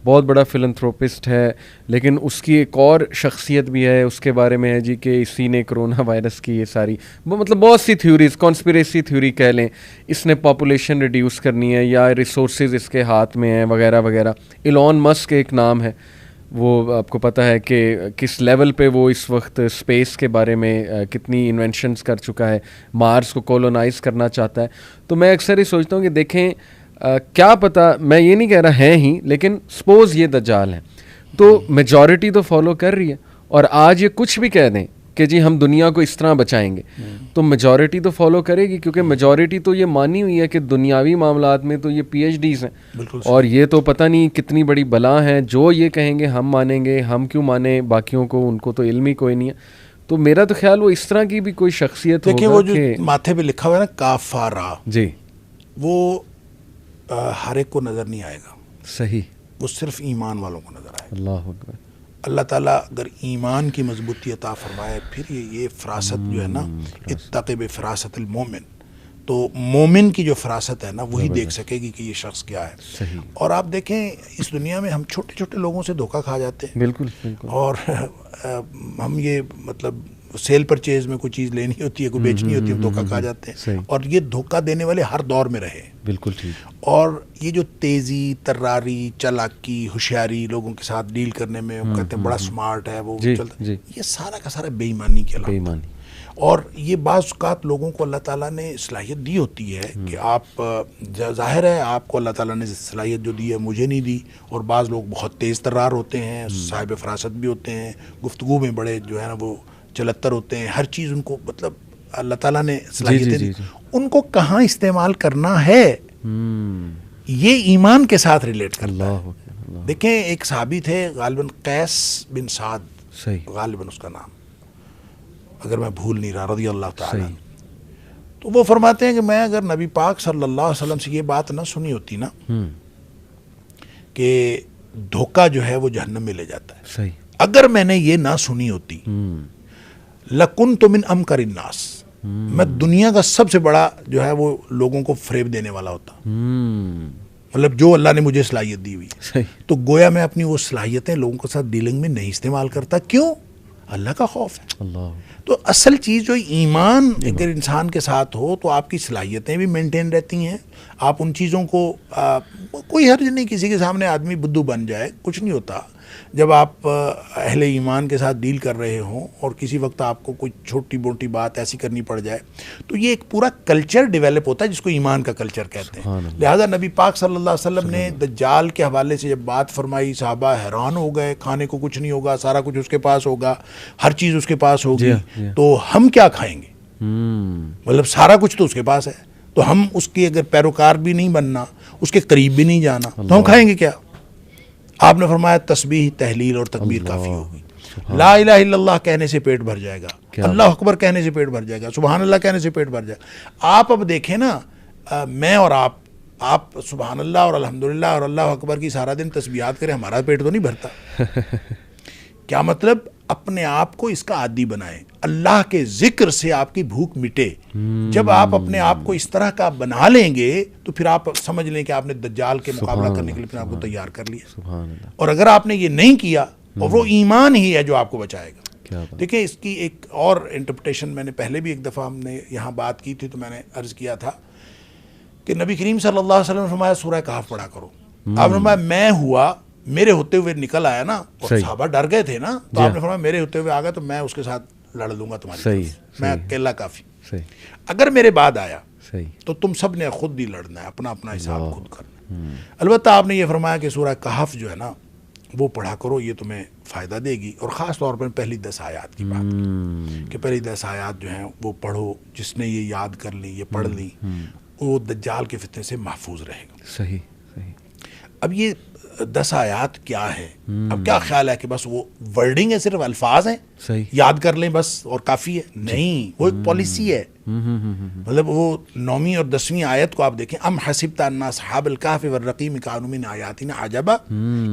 بہت بڑا فلنتھروپسٹ ہے، لیکن اس کی ایک اور شخصیت بھی ہے، اس کے بارے میں ہے جی کہ اسی نے کرونا وائرس کی یہ ساری مطلب بہت سی تھیوریز، کانسپریسی تھیوری کہہ لیں، اس نے پاپولیشن ریڈیوس کرنی ہے یا ریسورسز اس کے ہاتھ میں ہیں وغیرہ وغیرہ. ایلون مسک ایک نام ہے، وہ آپ کو پتہ ہے کہ کس لیول پہ وہ اس وقت اسپیس کے بارے میں کتنی انوینشنز کر چکا ہے، مارس کو کولونائز کرنا چاہتا ہے. تو میں اکثر ہی سوچتا ہوں کہ دیکھیں کیا پتہ، میں یہ نہیں کہہ رہا ہیں ہی، لیکن سپوز یہ دجال ہیں تو میجورٹی تو فالو کر رہی ہے، اور آج یہ کچھ بھی کہہ دیں کہ جی ہم دنیا کو اس طرح بچائیں گے تو میجورٹی تو فالو کرے گی، کیونکہ میجورٹی تو یہ مانی ہوئی ہے کہ دنیاوی معاملات میں تو یہ پی ایچ ڈیز ہیں، اور یہ تو پتہ نہیں کتنی بڑی بلا ہیں، جو یہ کہیں گے ہم مانیں گے. ہم کیوں مانیں باقیوں کو، ان کو تو علم ہی کوئی نہیں ہے. تو میرا تو خیال وہ اس طرح کی بھی کوئی شخصیت ہوگا. وہ جو ماتھے پہ لکھا ہوا ہے نا کافارا، جی وہ ہر ایک کو نظر نہیں آئے گا. صحیح. وہ صرف ایمان والوں کو نظر آئے گا. اللہ اکبر. اللہ تعالیٰ اگر ایمان کی مضبوطی عطا فرمائے، پھر یہ فراست جو ہے نا، اتقِ بفراست المومن، تو مومن کی جو فراست ہے نا وہی دیکھ سکے گی کہ یہ شخص کیا ہے. صحیح. اور آپ دیکھیں اس دنیا میں ہم چھوٹے چھوٹے لوگوں سے دھوکہ کھا جاتے ہیں. بالکل بالکل. اور ہم یہ مطلب سیل پرچیز میں کوئی چیز لینی ہوتی ہے، کوئی بیچنی ہوتی ہے، ہم دھوکہ کھا جاتے ہیں. اور یہ دھوکہ دینے والے ہر دور میں رہے. بالکل ٹھیک. اور یہ جو تیزی، تراری، چالاکی، ہوشیاری لوگوں کے ساتھ ڈیل کرنے میں کہتے ہیں بڑا سمارٹ ہے وہ چلتا، یہ سارا کا سارا بے ایمانی کے علاوہ. اور یہ بعض اوقات لوگوں کو اللہ تعالیٰ نے صلاحیت دی ہوتی ہے کہ آپ، ظاہر ہے آپ کو اللہ تعالیٰ نے صلاحیت جو دی ہے مجھے نہیں دی، اور بعض لوگ بہت تیز ترار ہوتے ہیں، صاحب فراست بھی ہوتے ہیں، گفتگو میں بڑے جو ہے نا وہ چلتر ہوتے ہیں، ہر چیز ان کو مطلب اللہ تعالیٰ نے صلاحیتیں دی. ان کو کہاں استعمال کرنا ہے یہ ایمان کے ساتھ ریلیٹ کرتا ہے. دیکھیں ایک صحابی تھے غالباً قیس بن سعد، غالباً اس کا نام اگر میں بھول نہیں رہا، رضی اللہ تعالیٰ. تو وہ فرماتے ہیں کہ میں اگر نبی پاک صلی اللہ علیہ وسلم سے یہ بات نہ سنی ہوتی نا کہ دھوکہ جو ہے وہ جہنم میں لے جاتا ہے، اگر میں نے یہ نہ سنی ہوتی لَكُنْتُ مِنْ أَمْكَرِ النَّاسِ، میں دنیا کا سب سے بڑا جو ہے وہ لوگوں کو فریب دینے والا ہوتا. مطلب جو اللہ نے مجھے صلاحیت دی ہوئی، تو گویا میں اپنی وہ صلاحیتیں لوگوں کے ساتھ ڈیلنگ میں نہیں استعمال کرتا. کیوں؟ اللہ کا خوف ہے. تو اصل چیز جو ایمان اگر انسان کے ساتھ ہو تو آپ کی صلاحیتیں بھی مینٹین رہتی ہیں. آپ ان چیزوں کو کوئی حرج نہیں کسی کے سامنے آدمی بدھو بن جائے، کچھ نہیں ہوتا. جب آپ اہل ایمان کے ساتھ ڈیل کر رہے ہوں اور کسی وقت آپ کو کوئی چھوٹی موٹی بات ایسی کرنی پڑ جائے تو یہ ایک پورا کلچر ڈیولپ ہوتا ہے جس کو ایمان کا کلچر کہتے ہیں. لہذا نبی پاک صلی اللہ علیہ وسلم نے دجال کے حوالے سے جب بات فرمائی، صحابہ حیران ہو گئے. کھانے کو کچھ نہیں ہوگا، سارا کچھ اس کے پاس ہوگا، ہر چیز اس کے پاس ہوگی، تو ہم کیا کھائیں گے؟ مطلب سارا کچھ تو اس کے پاس ہے، تو ہم اس کی اگر پیروکار بھی نہیں بننا، اس کے قریب بھی نہیں جانا، تو ہم کھائیں گے کیا؟ آپ نے فرمایا تسبیح، تحلیل اور تکبیر کافی ہوگی. لا الہ الا اللہ کہنے سے پیٹ بھر جائے گا، اللہ اکبر کہنے سے پیٹ بھر جائے گا، سبحان اللہ کہنے سے پیٹ بھر جائے گا. آپ اب دیکھیں نا، میں اور آپ سبحان اللہ اور الحمدللہ اور اللہ اکبر کی سارا دن تسبیحات کریں، ہمارا پیٹ تو نہیں بھرتا. کیا مطلب؟ اپنے آپ کو اس کا عادی بنائیں، اللہ کے ذکر سے آپ کی بھوک مٹے. جب آپ اپنے آپ کو اس طرح کا بنا لیں گے تو پھر آپ سمجھ لیں کہ آپ نے دجال کے مقابلہ کرنے کے لیے اپنے آپ کو تیار کر لیا. اور اگر آپ نے یہ نہیں کیا، اور وہ ایمان ہی ہے جو آپ کو بچائے گا. دیکھیں اس کی ایک اور انٹرپریٹیشن میں نے پہلے بھی ایک دفعہ ہم نے یہاں بات کی تھی، تو میں نے عرض کیا تھا کہ نبی کریم صلی اللہ علیہ وسلم نے فرمایا سورہ کہف پڑھا کرو. آپ نے فرمایا میں ہوا میرے ہوتے ہوئے نکل آیا نا, اور صحابہ ڈر گئے تھے نا, تو آپ نے فرمایا میرے ہوتے ہوئے آ گیا تو میں اس کے ساتھ لڑ لوں گا تمہاری طرف, میں اکیلا کافی. اگر میرے بعد آیا تو تم سب نے خود ہی لڑنا ہے, اپنا اپنا حساب خود کرنا ہے. البتہ آپ نے یہ فرمایا کہ سورہ کہف جو ہے نا وہ پڑھا کرو, یہ تمہیں فائدہ دے گی, اور خاص طور پر پہلی 10 آیات کی بات کی کہ پہلی 10 آیات جو ہیں وہ پڑھو. جس نے یہ یاد کر لی, یہ پڑھ لی, وہ دجال کے فتنے سے محفوظ رہے گا. صحیح صحیح. اب یہ 10 آیات کیا ہے؟ اب کیا خیال ہے کہ بس وہ ورڈنگ ہے, صرف الفاظ ہیں, صحیح یاد کر لیں بس اور کافی ہے؟ نہیں, وہ ایک پالیسی ہے. مطلب وہ 9ویں اور 10ویں آیت کو آپ دیکھیں, ام حسبت ان اصحاب الکہف والرقیم کانوا من آیاتنا عجبا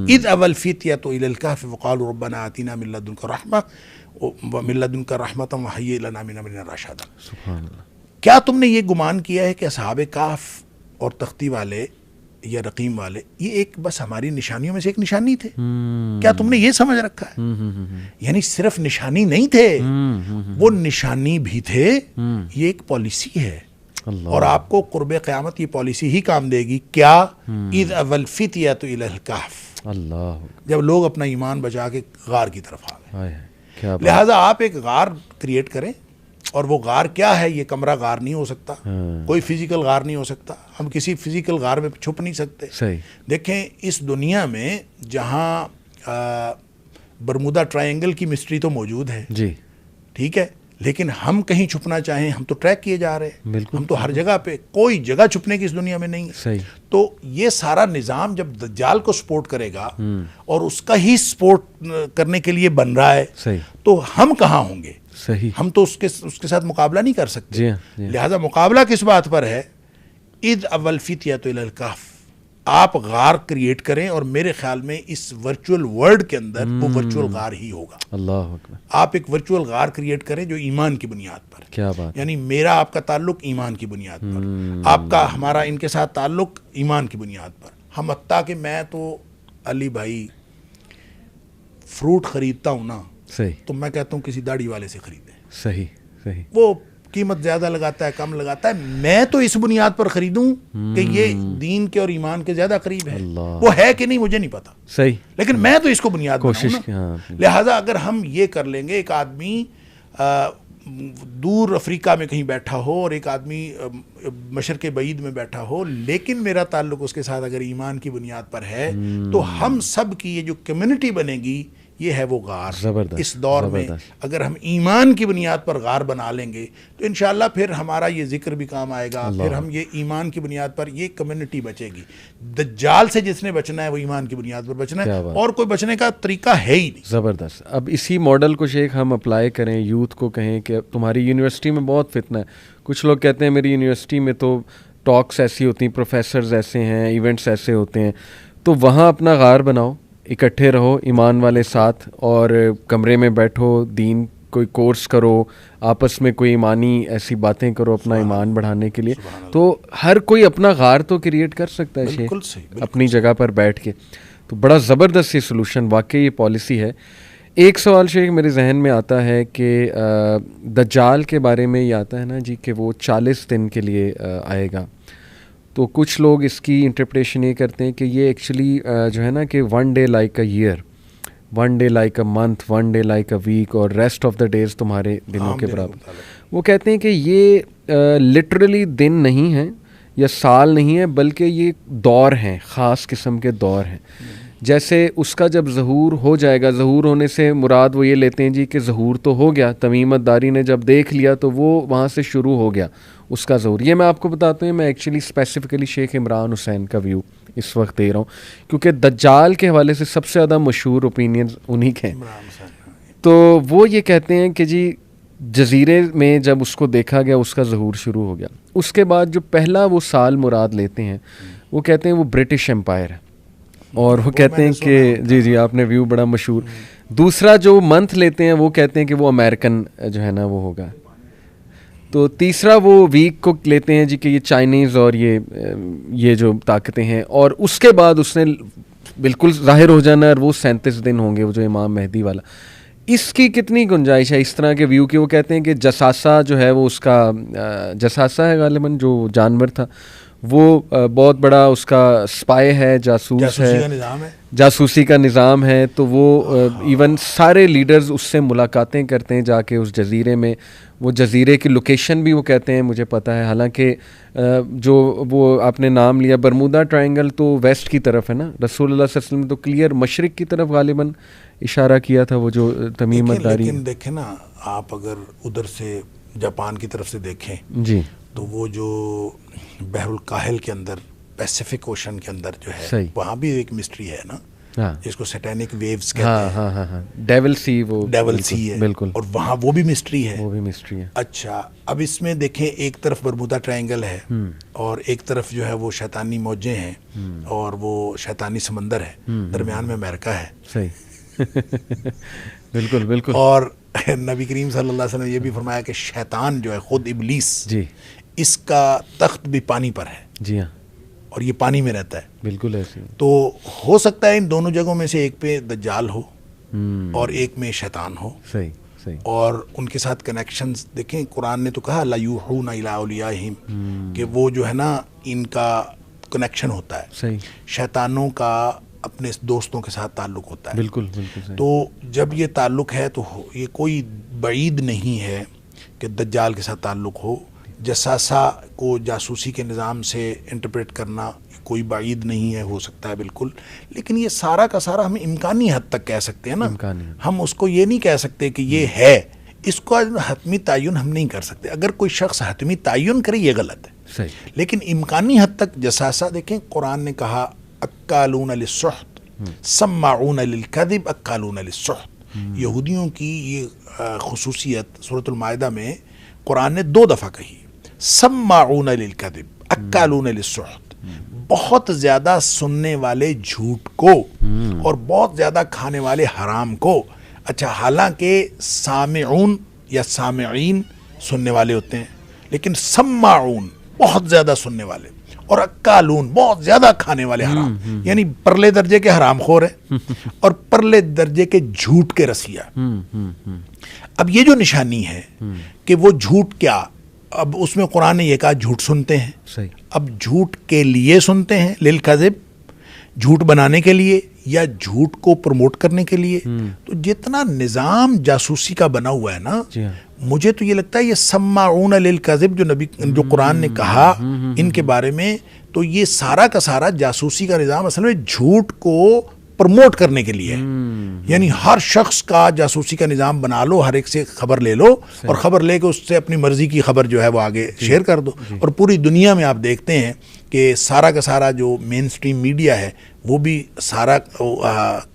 اذ اوى الفتية الى الكهف وقالوا ربنا آتنا من لدنك رحمة ومن لدنك رحمة وهيئ لنا من امرنا رشدا. سبحان اللہ. کیا تم نے یہ گمان کیا ہے کہ اصحاب کہف اور تختی والے یا رقیم والے یہ ایک بس ہماری نشانیوں میں سے ایک نشانی تھے؟ کیا تم نے یہ سمجھ رکھا ہے؟ یعنی صرف نشانی نہیں تھے, وہ نشانی بھی تھے, یہ ایک پالیسی ہے. اور آپ کو قرب قیامت یہ پالیسی ہی کام دے گی. کیا؟ اذ اول الفتیۃ الی الکہف, اللہ, جب لوگ اپنا ایمان بچا کے غار کی طرف آ گئے. کیا لہٰذا آپ ایک غار کریٹ کریں, اور وہ غار کیا ہے؟ یہ کمرہ غار نہیں ہو سکتا, کوئی فزیکل غار نہیں ہو سکتا, ہم کسی فزیکل غار میں چھپ نہیں سکتے. دیکھیں اس دنیا میں جہاں برمودا ٹرائنگل کی مسٹری تو موجود ہے جی, ٹھیک ہے, لیکن ہم کہیں چھپنا چاہیں ہم تو ٹریک کیے جا رہے ہیں, ہم تو ہر جگہ پہ, کوئی جگہ چھپنے کی اس دنیا میں نہیں ہے. تو یہ سارا نظام جب دجال کو سپورٹ کرے گا اور اس کا ہی سپورٹ کرنے کے لیے بن رہا ہے, تو ہم کہاں ہوں گے؟ صحیح. ہم تو اس کے ساتھ مقابلہ نہیں کر سکتے. جی. لہذا مقابلہ کس بات پر ہے؟ اذ اول الفتیۃ الی الکہف, آپ غار کریٹ کریں, اور میرے خیال میں اس ورچوئل ورلڈ کے اندر وہ ورچوئل غار ہی ہوگا. اللہ اکبر. آپ ایک ورچوئل غار کریٹ کریں جو ایمان کی بنیاد پر. کیا بات. یعنی میرا آپ کا تعلق ایمان کی بنیاد پر, آپ کا ہمارا ان کے ساتھ تعلق ایمان کی بنیاد پر. ہم حتیٰ کہ میں تو علی بھائی فروٹ خریدتا ہوں نا, صحیح, تو میں کہتا ہوں کسی داڑھی والے سے خریدیں. صحیح صحیح. وہ قیمت زیادہ لگاتا ہے, کم لگاتا ہے, میں تو اس بنیاد پر خریدوں کہ یہ دین کے اور ایمان کے زیادہ قریب ہے. وہ ہے کہ نہیں مجھے نہیں پتا, صحیح, لیکن میں تو اس کو بنیاد کوشش. لہٰذا اگر ہم یہ کر لیں گے, ایک آدمی دور افریقہ میں کہیں بیٹھا ہو اور ایک آدمی مشرق بعید میں بیٹھا ہو, لیکن میرا تعلق اس کے ساتھ اگر ایمان کی بنیاد پر ہے, تو ہم سب کی یہ جو کمیونٹی بنے گی یہ ہے وہ غار. اس دور میں اگر ہم ایمان کی بنیاد پر غار بنا لیں گے تو انشاءاللہ پھر ہمارا یہ ذکر بھی کام آئے گا, پھر ہم یہ ایمان کی بنیاد پر یہ کمیونٹی بچے گی. دجال سے جس نے بچنا ہے وہ ایمان کی بنیاد پر بچنا ہے, اور کوئی بچنے کا طریقہ ہے ہی نہیں. زبردست. اب اسی ماڈل کو شیخ ہم اپلائی کریں, یوتھ کو کہیں کہ تمہاری یونیورسٹی میں بہت فتنہ ہے. کچھ لوگ کہتے ہیں میری یونیورسٹی میں تو ٹاکس ایسی ہوتی ہیں, پروفیسرز ایسے ہیں, ایونٹس ایسے ہوتے ہیں, تو وہاں اپنا غار بناؤ, اکٹھے رہو ایمان والے ساتھ, اور کمرے میں بیٹھو, دین کوئی کورس کرو, آپس میں کوئی ایمانی ایسی باتیں کرو اپنا ایمان بڑھانے کے لیے. تو ہر کوئی اپنا غار تو کریٹ کر سکتا ہے شیخ اپنی جگہ پر بیٹھ کے. تو بڑا زبردست یہ سلوشن, واقعی یہ پالیسی ہے. ایک سوال شیخ میرے ذہن میں آتا ہے کہ دجال کے بارے میں یہ آتا ہے نا جی کہ وہ 40 دن کے لیے آئے گا. تو کچھ لوگ اس کی انٹرپریشن یہ کرتے ہیں کہ یہ ایکچولی جو ہے نا کہ 1 day like a year, 1 day like a month, 1 day like a week, اور ریسٹ آف دا ڈیز تمہارے دنوں کے برابر. وہ کہتے ہیں کہ یہ لٹرلی دن نہیں ہیں یا سال نہیں ہے, بلکہ یہ دور ہیں, خاص قسم کے دور ہیں. جیسے اس کا جب ظہور ہو جائے گا, ظہور ہونے سے مراد وہ یہ لیتے ہیں جی کہ ظہور تو ہو گیا, تمیم داری نے جب دیکھ لیا تو وہ وہاں سے شروع ہو گیا اس کا ظہور. یہ میں آپ کو بتاتا ہوں, میں ایکچولی اسپیسیفکلی شیخ عمران حسین کا ویو اس وقت دے رہا ہوں, کیونکہ دجال کے حوالے سے سب سے زیادہ مشہور اوپینینز انہی کے ہیں. تو وہ یہ کہتے ہیں کہ جی جزیرے میں جب اس کو دیکھا گیا اس کا ظہور شروع ہو گیا. اس کے بعد جو پہلا وہ سال مراد لیتے ہیں وہ کہتے ہیں وہ برٹش امپائر ہے, اور وہ کہتے ہیں کہ جی آپ نے ویو بڑا مشہور. دوسرا جو منتھ لیتے ہیں وہ کہتے ہیں کہ وہ امریکن جو ہے نا وہ ہوگا. تو تیسرا وہ ویک کو لیتے ہیں جی کہ یہ چائنیز اور یہ جو طاقتیں ہیں, اور اس کے بعد اس نے بالکل ظاہر ہو جانا ہے, اور وہ 37 دن ہوں گے وہ جو امام مہدی والا. اس کی کتنی گنجائش ہے اس طرح کے ویو کی؟ وہ کہتے ہیں کہ جساسہ جو ہے وہ اس کا جساسہ ہے غالباً جو جانور تھا, وہ بہت بڑا اس کا اسپائی ہے, جاسوس ہے, جاسوسی کا نظام ہے. تو وہ ایون سارے لیڈرز اس سے ملاقاتیں کرتے ہیں جا کے اس جزیرے میں. وہ جزیرے کی لوکیشن بھی وہ کہتے ہیں مجھے پتہ ہے, حالانکہ جو وہ آپ نے نام لیا برمودا ٹرائنگل تو ویسٹ کی طرف ہے نا, رسول اللہ صلی اللہ علیہ وسلم تو کلیئر مشرق کی طرف غالباً اشارہ کیا تھا وہ جو تمیم الداری. لیکن دیکھیں نا آپ اگر ادھر سے جاپان کی طرف سے دیکھیں جی تو وہ جو بحر الکاہل کے اندر پیسیفک اوشن کے اندر جو ہے صحیح, وہاں بھی ایک مسٹری ہے نا, جس کو سیٹینک ویوز کہتے ہاں ہیں. ہاں ہاں ہاں ڈیول سی, وہ ڈیول سی ہے بالکل, اور وہاں وہ بھی مسٹری ہے. وہ بھی مسٹری ہے. اچھا اب اس میں دیکھیں ایک طرف برمودا ٹرائنگل ہے اور ایک طرف جو ہے وہ شیطانی موجیں ہیں اور وہ شیطانی سمندر ہے, درمیان میں امریکہ ہے. صحیح بالکل بالکل. اور نبی کریم صلی اللہ علیہ وسلم نے یہ بھی فرمایا کہ شیطان جو ہے خود ابلیس جی اس کا تخت بھی پانی پر ہے. جی ہاں اور یہ پانی میں رہتا ہے. بالکل ایسے. تو ہو سکتا ہے ان دونوں جگہوں میں سے ایک پہ دجال ہو اور ایک میں شیطان ہو. صحیح صحیح. اور ان کے ساتھ کنیکشنز دیکھیں, قرآن نے تو کہا لا یوحون الی اولیاءہم, کہ وہ جو ہے نا ان کا کنیکشن ہوتا ہے. صحیح. شیطانوں کا اپنے دوستوں کے ساتھ تعلق ہوتا ہے. بالکل بالکل صحیح. تو جب یہ تعلق ہے تو یہ کوئی بعید نہیں ہے کہ دجال کے ساتھ تعلق ہو. جساسہ کو جاسوسی کے نظام سے انٹرپریٹ کرنا کوئی بعید نہیں ہے, ہو سکتا ہے بالکل. لیکن یہ سارا کا سارا ہم امکانی حد تک کہہ سکتے ہیں نا, ہم اس کو یہ نہیں کہہ سکتے کہ یہ ہے. اس کو حتمی تعین ہم نہیں کر سکتے. اگر کوئی شخص حتمی تعین کرے یہ غلط ہے. صحیح. لیکن امکانی حد تک جساسہ دیکھیں, قرآن نے کہا اکالون للسحت سماعون للکذب اکالون للسحت. یہودیوں کی یہ خصوصیت سورۃ المائدہ میں قرآن نے 2 دفعہ کہی. سماعون للکذب اکالون للسحت, بہت زیادہ سننے والے جھوٹ کو اور بہت زیادہ کھانے والے حرام کو. اچھا حالانکہ سامعون یا سامعین سننے والے ہوتے ہیں, لیکن سماعون بہت زیادہ سننے والے اور اکالون بہت زیادہ کھانے والے حرام, یعنی پرلے درجے کے حرام خور ہیں اور پرلے درجے کے جھوٹ کے رسیا. اب یہ جو نشانی ہے کہ وہ جھوٹ کیا, اب اس میں قرآن نے یہ کہا جھوٹ سنتے ہیں. صحیح. اب جھوٹ کے لیے سنتے ہیں, للکذب, جھوٹ بنانے کے لیے یا جھوٹ کو پروموٹ کرنے کے لیے. تو جتنا نظام جاسوسی کا بنا ہوا ہے نا, مجھے تو یہ لگتا ہے یہ سماعون للکذب جو قرآن نے کہا ان کے بارے میں, تو یہ سارا کا سارا جاسوسی کا نظام اصل میں جھوٹ کو پروموٹ کرنے کے لیے. یعنی ہر شخص کا جاسوسی کا نظام بنا لو, ہر ایک سے خبر لے لو اور خبر لے کے اس سے اپنی مرضی کی خبر جو ہے وہ آگے شیئر کر دو. اور پوری دنیا میں آپ دیکھتے ہیں کہ سارا کا سارا جو مین سٹریم میڈیا ہے وہ بھی سارا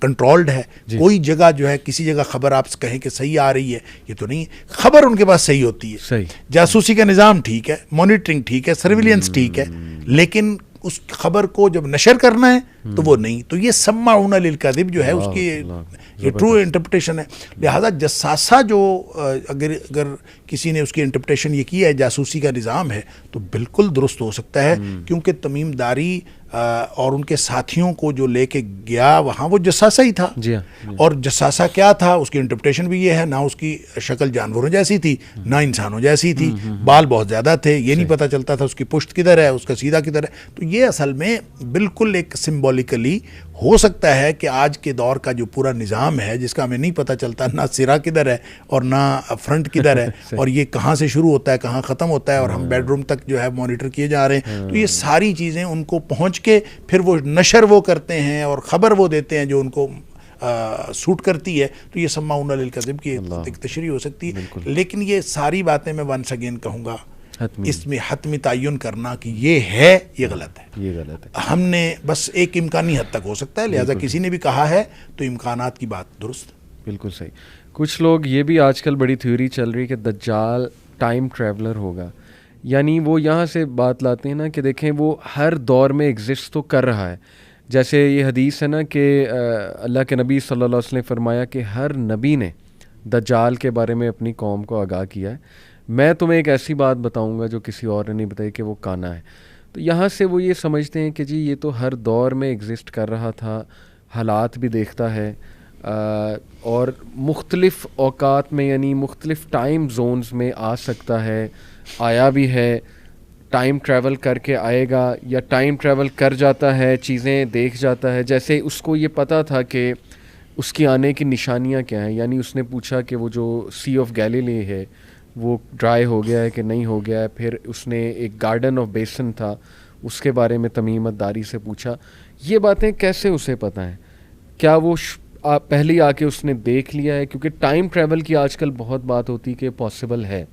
کنٹرولڈ ہے. کوئی جگہ جو ہے کسی جگہ خبر آپ کہیں کہ صحیح آ رہی ہے, یہ تو نہیں. خبر ان کے پاس صحیح ہوتی ہے, جاسوسی کا نظام ٹھیک ہے, مانیٹرنگ ٹھیک ہے, سرویلنس ٹھیک ہے, لیکن اس خبر کو جب نشر کرنا ہے تو وہ نہیں. تو یہ سماعون للکذب جو ہے اس کی یہ ٹرو انٹرپریٹیشن ہے. لہذا جساسہ جو اگر کسی نے اس کی انٹرپریٹیشن یہ کی ہے جاسوسی کا نظام ہے تو بالکل درست ہو سکتا ہے, کیونکہ تمیم داری اور ان کے ساتھیوں کو جو لے کے گیا وہاں وہ جساسہ ہی تھا. اور جساسہ کیا تھا اس کی انٹرپریٹیشن بھی یہ ہے, نہ اس کی شکل جانوروں جیسی تھی نہ انسانوں جیسی تھی, بال بہت زیادہ تھے, یہ نہیں پتہ چلتا تھا اس کی پشت کدھر ہے, اس کا سیدھا کدھر ہے. تو یہ اصل میں بالکل ایک سمبولیکلی ہو سکتا ہے کہ آج کے دور کا جو پورا نظام ہے جس کا ہمیں نہیں پتہ چلتا نہ سرا کدھر ہے اور نہ فرنٹ کدھر ہے اور یہ کہاں سے شروع ہوتا ہے کہاں ختم ہوتا ہے, اور ہم بیڈ روم تک جو ہے مانیٹر کیے جا رہے ہیں. تو یہ ساری چیزیں ان کو پہنچ کے پھر وہ نشر وہ کرتے ہیں اور خبر وہ دیتے ہیں جو ان کو سوٹ کرتی ہے. تو یہ سماعون للکذب کی ایک تشریح ہو سکتی ہے. لیکن یہ ساری باتیں میں ونس اگین کہوں گا اس میں حتمی تعین کرنا کہ یہ ہے, یہ غلط ہے. یہ غلط ہے. ہم نے بس ایک امکانی حد تک ہو سکتا ہے, لہذا کسی نے بھی کہا ہے تو امکانات کی بات درست. بالکل صحیح. کچھ لوگ یہ بھی آج کل بڑی تھیوری چل رہی ہے کہ دجال ٹائم ٹریولر ہوگا. یعنی وہ یہاں سے بات لاتے ہیں نا کہ دیکھیں وہ ہر دور میں ایگزسٹ تو کر رہا ہے. جیسے یہ حدیث ہے نا کہ اللہ کے نبی صلی اللہ علیہ وسلم نے فرمایا کہ ہر نبی نے دجال کے بارے میں اپنی قوم کو آگاہ کیا ہے. میں تمہیں ایک ایسی بات بتاؤں گا جو کسی اور نے نہیں بتائی کہ وہ کانا ہے. تو یہاں سے وہ یہ سمجھتے ہیں کہ جی یہ تو ہر دور میں ایگزسٹ کر رہا تھا, حالات بھی دیکھتا ہے اور مختلف اوقات میں یعنی مختلف ٹائم زونز میں آ سکتا ہے, آیا بھی ہے. ٹائم ٹریول کر کے آئے گا یا ٹائم ٹریول کر جاتا ہے, چیزیں دیکھ جاتا ہے. جیسے اس کو یہ پتہ تھا کہ اس کی آنے کی نشانیاں کیا ہیں, یعنی اس نے پوچھا کہ وہ جو سی آف گیلیلی ہے وہ ڈرائی ہو گیا ہے کہ نہیں ہو گیا ہے. پھر اس نے ایک گارڈن آف بیسن تھا, اس کے بارے میں تمیمت داری سے پوچھا. یہ باتیں کیسے اسے پتہ ہیں؟ کیا وہ پہلے آ کے اس نے دیکھ لیا ہے؟ کیونکہ ٹائم ٹریول کی آج کل بہت بات ہوتی کہ پاسبل ہے,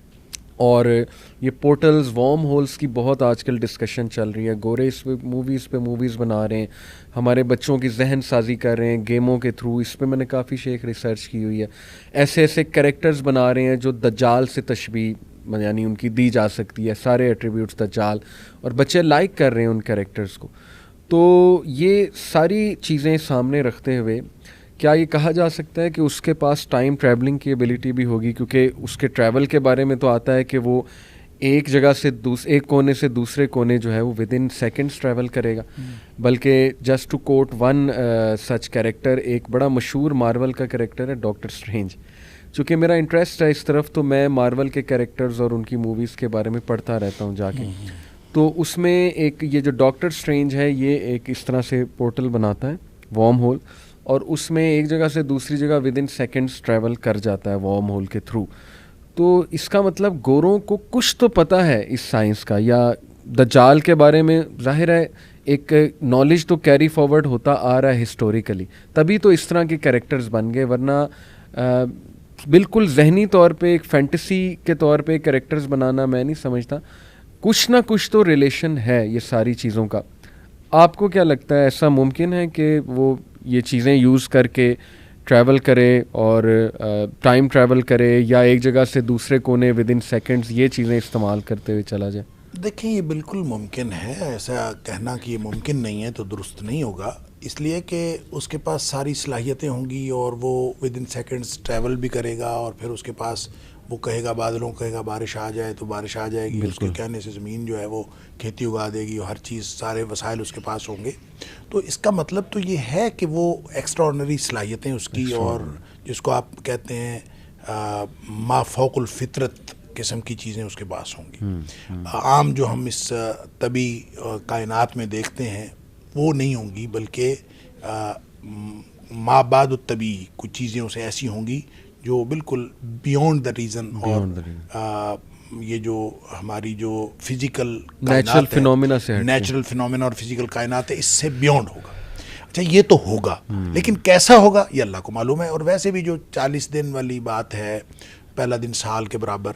اور یہ پورٹلز, وارم ہولز کی بہت آج کل ڈسکشن چل رہی ہے. گورے اس پہ موویز بنا رہے ہیں, ہمارے بچوں کی ذہن سازی کر رہے ہیں گیموں کے تھرو. اس پہ میں نے کافی شیخ ریسرچ کی ہوئی ہے. ایسے کریکٹرز بنا رہے ہیں جو دجال سے تشبیہ یعنی ان کی دی جا سکتی ہے, سارے ایٹریبیوٹس دجال, اور بچے لائک کر رہے ہیں ان کریکٹرز کو. تو یہ ساری چیزیں سامنے رکھتے ہوئے کیا یہ کہا جا سکتا ہے کہ اس کے پاس ٹائم ٹریولنگ کی ایبلٹی بھی ہوگی؟ کیونکہ اس کے ٹریول کے بارے میں تو آتا ہے کہ وہ ایک جگہ سے ایک کونے سے دوسرے کونے جو ہے وہ ود ان سیکنڈس ٹریول کرے گا. بلکہ just to quote one such character, ایک بڑا مشہور مارول کا کریکٹر ہے ڈاکٹر اسٹرینج. چونکہ میرا انٹرسٹ ہے اس طرف, تو میں مارول کے کریکٹرز اور ان کی موویز کے بارے میں پڑھتا رہتا ہوں جا کے. تو اس میں ایک یہ جو ڈاکٹر اسٹرینج ہے یہ ایک اس طرح سے پورٹل بناتا ہے, وارم ہول, اور اس میں ایک جگہ سے دوسری جگہ ود ان سیکنڈس ٹریول کر جاتا ہے وارم ہول کے تھرو. تو اس کا مطلب گوروں کو کچھ تو پتہ ہے اس سائنس کا, یا دجال کے بارے میں ظاہر ہے ایک نالج تو کیری فارورڈ ہوتا آ رہا ہے ہسٹوریکلی, تبھی تو اس طرح کے کریکٹرز بن گئے. ورنہ بالکل ذہنی طور پہ ایک فینٹیسی کے طور پہ کریکٹرز بنانا میں نہیں سمجھتا. کچھ نہ کچھ تو ریلیشن ہے یہ ساری چیزوں کا. آپ کو کیا لگتا ہے, ایسا ممکن ہے کہ وہ یہ چیزیں یوز کر کے ٹریول کرے اور ٹائم ٹریول کرے, یا ایک جگہ سے دوسرے کونے ود ان سیکنڈز یہ چیزیں استعمال کرتے ہوئے چلا جائے؟ دیکھیں یہ بالکل ممکن ہے. ایسا کہنا کہ یہ ممکن نہیں ہے تو درست نہیں ہوگا, اس لیے کہ اس کے پاس ساری صلاحیتیں ہوں گی اور وہ ود ان سیکنڈز ٹریول بھی کرے گا, اور پھر اس کے پاس وہ کہے گا بادلوں کہے گا بارش آ جائے تو بارش آ جائے گی, اس کے کہنے سے زمین جو ہے وہ کھیتی اگا دے گی, اور ہر چیز سارے وسائل اس کے پاس ہوں گے. تو اس کا مطلب تو یہ ہے کہ وہ ایکسٹراڈنری صلاحیتیں اس کی, اور جس کو آپ کہتے ہیں ما فوق الفطرت قسم کی چیزیں اس کے پاس ہوں گی. عام جو ہم اس طبی کائنات میں دیکھتے ہیں وہ نہیں ہوں گی, بلکہ ما بعد الطبی کچھ چیزیں اسے ایسی ہوں گی جو بالکل بیونڈ دا ریزن, اور یہ جو ہماری جو فزیکل نیچرل فینومینا سے نیچرل فینومینا اور فزیکل کائنات ہے اس سے بیونڈ ہوگا. اچھا یہ تو ہوگا, لیکن کیسا ہوگا یہ اللہ کو معلوم ہے. اور ویسے بھی جو 40 دن والی بات ہے, پہلا دن سال کے برابر,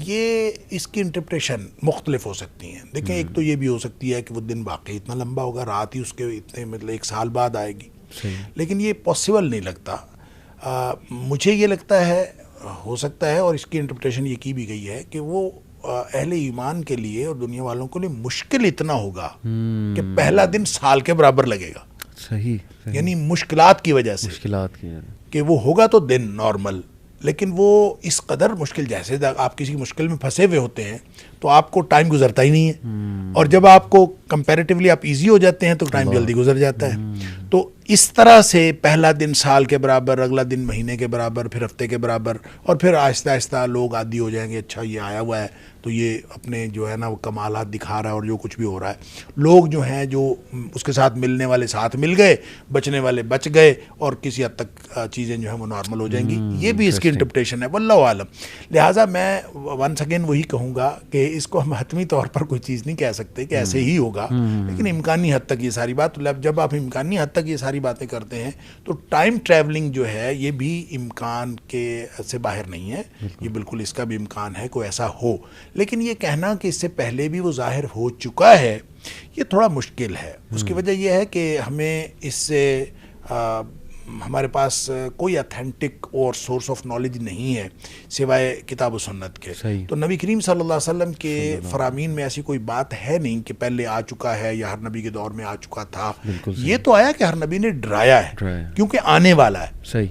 یہ اس کی انٹرپریشن مختلف ہو سکتی ہیں. دیکھیں ایک تو یہ بھی ہو سکتی ہے کہ وہ دن باقی اتنا لمبا ہوگا, رات ہی اس کے اتنے مطلب 1 سال بعد آئے گی, لیکن یہ پاسبل نہیں لگتا. مجھے یہ لگتا ہے ہو سکتا ہے, اور اس کی انٹرپریٹیشن یہ کی بھی گئی ہے کہ وہ اہل ایمان کے لیے اور دنیا والوں کے لیے مشکل اتنا ہوگا کہ پہلا دن سال کے برابر لگے گا. صحیح. یعنی مشکلات کی وجہ سے, کہ وہ ہوگا تو دن نارمل, لیکن وہ اس قدر مشکل, جیسے آپ کسی مشکل میں پھنسے ہوئے ہوتے ہیں تو آپ کو ٹائم گزرتا ہی نہیں ہے, اور جب آپ کو کمپیریٹیولی آپ ایزی ہو جاتے ہیں تو ٹائم جلدی گزر جاتا ہے. تو اس طرح سے پہلا دن سال کے برابر, اگلا دن مہینے کے برابر, پھر ہفتے کے برابر, اور پھر آہستہ آہستہ لوگ عادی ہو جائیں گے. اچھا یہ آیا ہوا ہے تو یہ اپنے جو ہے نا وہ کمالات دکھا رہا ہے, اور جو کچھ بھی ہو رہا ہے, لوگ جو ہیں جو اس کے ساتھ ملنے والے ساتھ مل گئے, بچنے والے بچ گئے, اور کسی حد تک چیزیں جو ہیں وہ نارمل ہو جائیں گی. یہ بھی اس کی انٹرپریٹیشن ہے, واللہ عالم. لہٰذا میں ونس اگین وہی کہوں گا کہ اس کو ہم حتمی طور پر کوئی چیز نہیں کہہ سکتے کہ ایسے ہی ہوگا, لیکن امکانی حد تک یہ ساری بات, جب آپ امکانی حد تک یہ ساری باتیں کرتے ہیں تو ٹائم ٹریولنگ جو ہے یہ بھی امکان کے سے باہر نہیں ہے. یہ بالکل اس کا بھی امکان ہے کوئی ایسا ہو, لیکن یہ کہنا کہ اس سے پہلے بھی وہ ظاہر ہو چکا ہے یہ تھوڑا مشکل ہے. اس کی وجہ یہ ہے کہ ہمیں اس سے ہمارے پاس کوئی اتھینٹک اور سورس آف نالج نہیں ہے سوائے کتاب و سنت کے. تو نبی کریم صلی اللہ علیہ وسلم کے فرامین میں ایسی کوئی بات ہے نہیں کہ پہلے آ چکا ہے یا ہر نبی کے دور میں آ چکا تھا. یہ تو آیا کہ ہر نبی نے ڈرایا ہے کیونکہ آنے والا ہے. صحیح.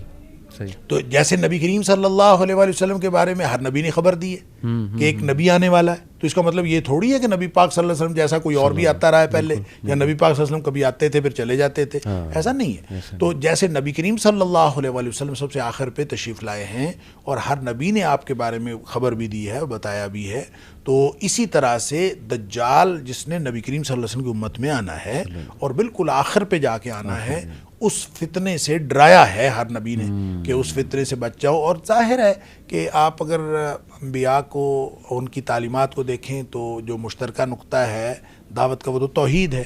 تو جیسے نبی کریم صلی اللہ علیہ وسلم کے بارے میں ہر نبی نے خبر دی ہے کہ ایک نبی آنے والا ہے, تو اس کا مطلب یہ تھوڑی ہے کہ نبی پاک صلی اللہ علیہ وسلم جیسا کوئی اور بھی آتا رہا ہے پہلے، یا نبی پاک صلی اللہ علیہ وسلم کبھی آتے تھے پھر چلے جاتے تھے، ایسا نہیں ہے. تو جیسے نبی کریم صلی اللہ علیہ وآلہ وسلم سب سے آخر پہ تشریف لائے ہیں اور ہر نبی نے آپ کے بارے میں خبر بھی دی ہے اور بتایا بھی ہے، تو اسی طرح سے دجال جس نے نبی کریم صلی اللہ علیہ وسلم کی امت میں آنا ہے اور بالکل آخر پہ جا کے آنا ہے، اس فتنے سے ڈرایا ہے ہر نبی نے کہ اس فتنے سے بچ جاؤ. اور ظاہر ہے کہ آپ اگر انبیاء کو ان کی تعلیمات کو دیکھیں تو جو مشترکہ نقطہ ہے دعوت کا وہ تو توحید ہے،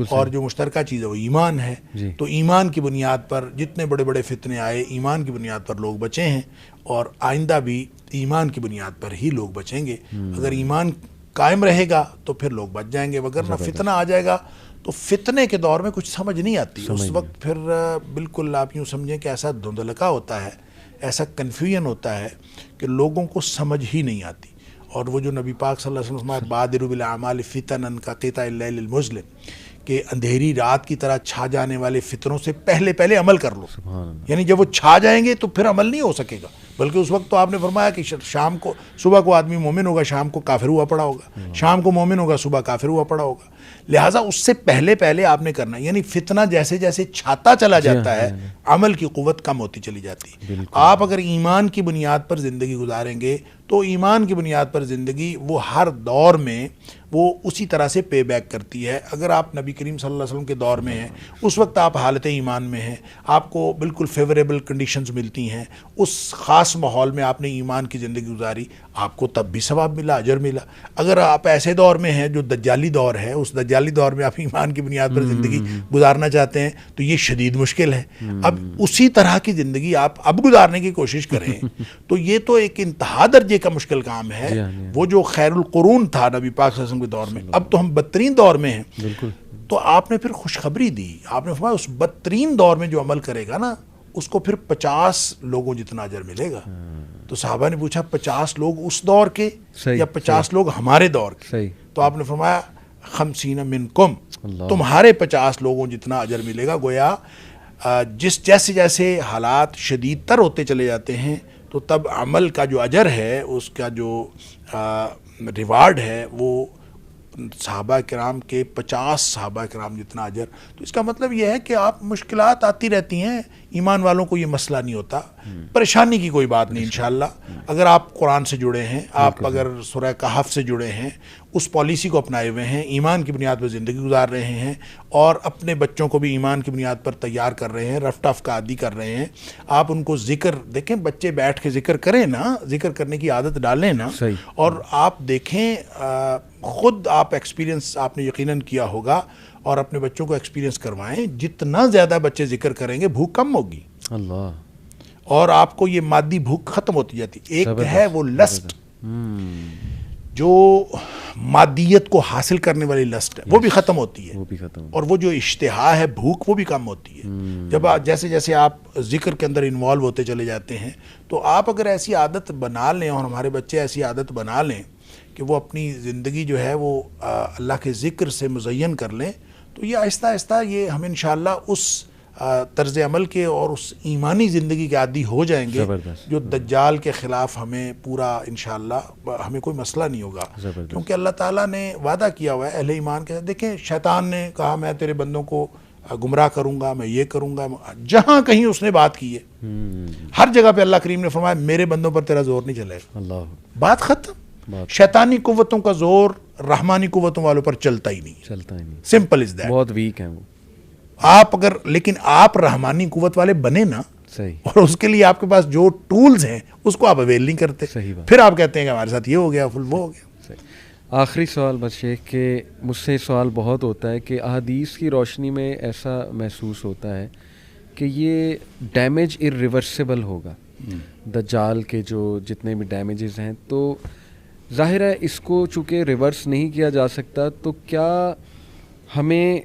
اور جو مشترکہ چیز ہے وہ ایمان ہے. تو ایمان کی بنیاد پر جتنے بڑے بڑے فتنے آئے ایمان کی بنیاد پر لوگ بچے ہیں، اور آئندہ بھی ایمان کی بنیاد پر ہی لوگ بچیں گے. اگر ایمان قائم رہے گا تو پھر لوگ بچ جائیں گے، وگرنہ فتنہ آ جائے گا تو فتنے کے دور میں کچھ سمجھ نہیں آتی. اس وقت پھر بالکل آپ یوں سمجھیں کہ ایسا دھندلکا ہوتا ہے، ایسا کنفیوژن ہوتا ہے کہ لوگوں کو سمجھ ہی نہیں آتی. اور وہ جو نبی پاک صلی اللہ علیہ وسلم بادروا بالاعمال فتنا کقطع اللیل المظلم، کہ اندھیری رات کی طرح چھا جانے والے فتنوں سے پہلے عمل کر لو. یعنی جب وہ چھا جائیں گے تو پھر عمل نہیں ہو سکے گا، بلکہ اس وقت تو آپ نے فرمایا کہ شام کو صبح کو آدمی مومن ہوگا، شام کو کافر ہوا پڑا ہوگا، شام کو مومن ہوگا، صبح کافر ہوا پڑا ہوگا. لہٰذا اس سے پہلے آپ نے کرنا، یعنی فتنہ جیسے جیسے چھاتا چلا جاتا ہے عمل کی قوت کم ہوتی چلی جاتی ہے. آپ اگر ایمان کی بنیاد پر زندگی گزاریں گے تو ایمان کی بنیاد پر زندگی وہ ہر دور میں وہ اسی طرح سے پے بیک کرتی ہے. اگر آپ نبی کریم صلی اللہ علیہ وسلم کے دور میں ہیں، اس وقت آپ حالت ایمان میں ہیں، آپ کو بالکل فیوریبل کنڈیشنز ملتی ہیں، اس خاص ماحول میں آپ نے ایمان کی زندگی گزاری، آپ کو تب بھی ثواب ملا، اجر ملا. اگر آپ ایسے دور میں ہیں جو دجالی دور ہے، اس دجالی دور میں آپ ایمان کی بنیاد پر زندگی گزارنا چاہتے ہیں تو یہ شدید مشکل ہے. اب اسی طرح کی زندگی آپ اب گزارنے کی کوشش کریں تو یہ تو ایک انتہا درجے کا مشکل کام ہے. وہ جو خیر القرون تھا نبی پاک صلی اللہ علیہ وسلم کے دور میں، اب تو ہم بدترین دور میں ہیں. تو آپ نے پھر خوشخبری دی، آپ نے فرمایا اس بدترین دور میں جو عمل کرے گا نا اس کو پھر 50 لوگوں جتنا اجر ملے گا. تو صحابہ نے پوچھا 50 لوگ اس دور کے یا 50 لوگ ہمارے دور کے؟ تو آپ نے فرمایا 50 منکم، تمہارے 50 لوگوں جتنا اجر ملے گا. گویا جیسے جیسے حالات شدید تر ہوتے چلے جاتے ہیں تو تب عمل کا جو اجر ہے، اس کا جو ریوارڈ ہے وہ صحابہ کرام کے 50 صحابہ کرام جتنا اجر. تو اس کا مطلب یہ ہے کہ آپ مشکلات آتی رہتی ہیں، ایمان والوں کو یہ مسئلہ نہیں ہوتا، پریشانی کی کوئی بات نہیں انشاءاللہ. اگر آپ قرآن سے جڑے ہیں، آپ اگر سورہ کہف سے جڑے ہیں، اس پالیسی کو اپنائے ہوئے ہیں، ایمان کی بنیاد پر زندگی گزار رہے ہیں اور اپنے بچوں کو بھی ایمان کی بنیاد پر تیار کر رہے ہیں، رف ٹف کا عادی کر رہے ہیں. آپ ان کو ذکر دیکھیں، بچے بیٹھ کے ذکر کریں نا، ذکر کرنے کی عادت ڈالیں نا. اور آپ دیکھیں، خود آپ ایکسپیرینس آپ نے یقیناً کیا ہوگا اور اپنے بچوں کو ایکسپیرینس کروائیں، جتنا زیادہ بچے ذکر کریں گے بھوک کم ہوگی اللہ، اور آپ کو یہ مادی بھوک ختم ہوتی جاتی. ایک ہے وہ لسٹ، جو مادیت کو حاصل کرنے والی لسٹ ہے، وہ بھی ختم ہوتی ہے، اور وہ جو اشتہا ہے بھوک وہ بھی کم ہوتی ہے. جب جیسے جیسے آپ ذکر کے اندر انوالو ہوتے چلے جاتے ہیں تو آپ اگر ایسی عادت بنا لیں اور ہمارے بچے ایسی عادت بنا لیں کہ وہ اپنی زندگی جو ہے وہ اللہ کے ذکر سے مزین کر لیں تو یہ آہستہ آہستہ یہ ہم انشاءاللہ اس طرز عمل کے اور اس ایمانی زندگی کے عادی ہو جائیں گے جو دجال کے خلاف ہمیں پورا انشاءاللہ ہمیں کوئی مسئلہ نہیں ہوگا. کیونکہ اللہ تعالیٰ نے وعدہ کیا ہوا ہے اہل ایمان کے ساتھ. دیکھیں، شیطان نے کہا میں تیرے بندوں کو گمراہ کروں گا، میں یہ کروں گا. جہاں کہیں اس نے بات کی ہے، ہر جگہ پہ اللہ کریم نے فرمایا میرے بندوں پر تیرا زور نہیں چلے گا. بات ختم. شیطانی قوتوں کا زور رحمانی قوتوں والوں پر چلتا ہی نہیں. Simple is that. بہت ویک ہیں وہ. آپ اگر لیکن آپ رحمانی قوت والے بنے نا، اور اس کے لیے آپ کے پاس جو ٹولز ہیں اس کو آپ اویل نہیں کرتے، پھر آپ کہتے ہیں کہ ہمارے ساتھ یہ ہو گیا، وہ ہو گیا. آخری سوال بس شیخ کہ مجھ سے سوال بہت ہوتا ہے کہ احادیث کی روشنی میں ایسا محسوس ہوتا ہے کہ یہ ڈیمیج irreversible ہوگا، دجال کے جو جتنے بھی ڈیمیجز ہیں. تو ظاہر ہے اس کو چونکہ ریورس نہیں کیا جا سکتا، تو کیا ہمیں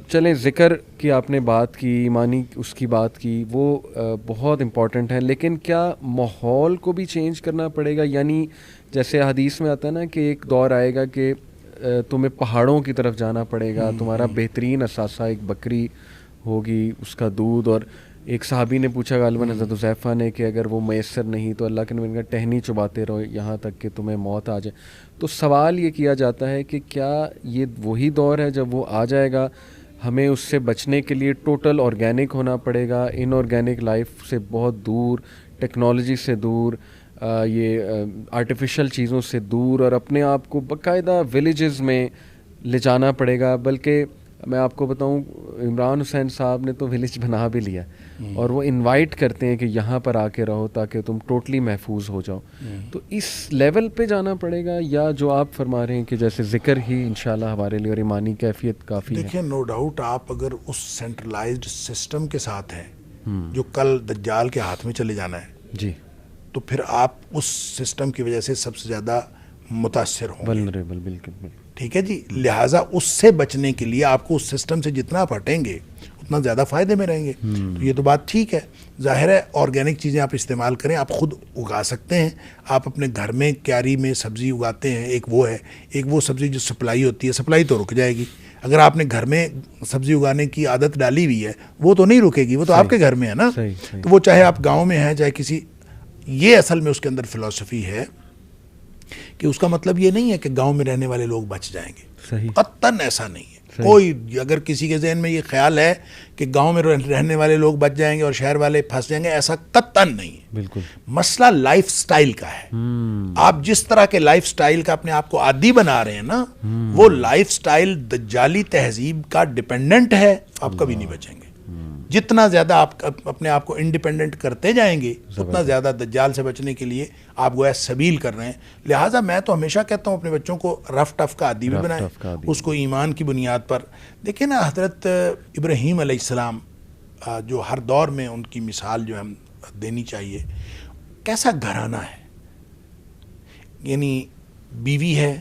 چلیں ذکر کی آپ نے بات کی، ایمانی اس کی بات کی، وہ بہت امپورٹنٹ ہے، لیکن کیا ماحول کو بھی چینج کرنا پڑے گا؟ یعنی جیسے حدیث میں آتا ہے نا کہ ایک دور آئے گا کہ تمہیں پہاڑوں کی طرف جانا پڑے گا، تمہارا بہترین اثاثہ ایک بکری ہوگی، اس کا دودھ، اور ایک صحابی نے پوچھا غالباً حضرت حذیفہ نے کہ اگر وہ میسر نہیں تو اللہ کے نبی نے کہا ٹہنی چباتے رہو یہاں تک کہ تمہیں موت آ جائے. تو سوال یہ کیا جاتا ہے کہ کیا یہ وہی دور ہے جب وہ آ جائے گا, ہمیں اس سے بچنے کے لیے ٹوٹل آرگینک ہونا پڑے گا, ان آرگینک لائف سے بہت دور, ٹیکنالوجی سے دور, یہ آرٹیفیشل چیزوں سے دور, اور اپنے آپ کو باقاعدہ ولیجز میں لے جانا پڑے گا. بلکہ میں آپ کو بتاؤں عمران حسین صاحب نے تو ولیج بنا بھی لیا, اور وہ انوائٹ کرتے ہیں کہ یہاں پر آ کے رہو تاکہ تم ٹوٹلی محفوظ ہو جاؤ. تو اس لیول پہ جانا پڑے گا, یا جو آپ فرما رہے ہیں کہ جیسے ذکر ہی انشاءاللہ ہمارے لیے اور ایمانی کیفیت کافی ہے؟ دیکھیں نو ڈاؤٹ آپ اگر اس سینٹرلائزڈ سسٹم کے ساتھ ہیں جو کل دجال کے ہاتھ میں چلے جانا ہے جی, تو پھر آپ اس سسٹم کی وجہ سے سب سے زیادہ متاثر ہوں گے. ولنریبل, بالکل بالکل. ٹھیک ہے جی, لہٰذا اس سے بچنے کے لیے آپ کو اس سسٹم سے جتنا آپ ہٹیں گے اتنا زیادہ فائدے میں رہیں گے. تو یہ تو بات ٹھیک ہے, ظاہر ہے آرگینک چیزیں آپ استعمال کریں, آپ خود اگا سکتے ہیں. آپ اپنے گھر میں کیاری میں سبزی اگاتے ہیں, ایک وہ سبزی جو سپلائی ہوتی ہے, سپلائی تو رک جائے گی. اگر آپ نے گھر میں سبزی اگانے کی عادت ڈالی ہوئی ہے وہ تو نہیں رکے گی, وہ تو آپ کے گھر میں ہے نا. تو وہ چاہے آپ گاؤں میں ہیں چاہے کسی, یہ اصل میں اس کے اندر فلسفی ہے کہ اس کا مطلب یہ نہیں ہے کہ گاؤں میں رہنے والے لوگ بچ جائیں گے. قطعاً ایسا نہیں ہے. کوئی اگر کسی کے ذہن میں یہ خیال ہے کہ گاؤں میں رہنے والے لوگ بچ جائیں گے اور شہر والے پھنس جائیں گے, ایسا قطعاً نہیں ہے. بالکل. مسئلہ لائف سٹائل کا ہے. آپ جس طرح کے لائف سٹائل کا اپنے آپ کو عادی بنا رہے ہیں نا, وہ لائف سٹائل دجالی تہذیب کا ڈیپینڈنٹ ہے, آپ کبھی نہیں بچیں گے. جتنا زیادہ آپ اپنے آپ کو انڈیپینڈنٹ کرتے جائیں گے اتنا زیادہ دجال سے بچنے کے لیے آپ گویا سبیل کر رہے ہیں. لہٰذا میں تو ہمیشہ کہتا ہوں اپنے بچوں کو رف ٹف کا عادی بھی بنائیں, اس کو ایمان کی بنیاد پر. دیکھیں نا حضرت ابراہیم علیہ السلام, جو ہر دور میں ان کی مثال جو ہم دینی چاہیے, کیسا گھرانہ ہے. یعنی بیوی ہے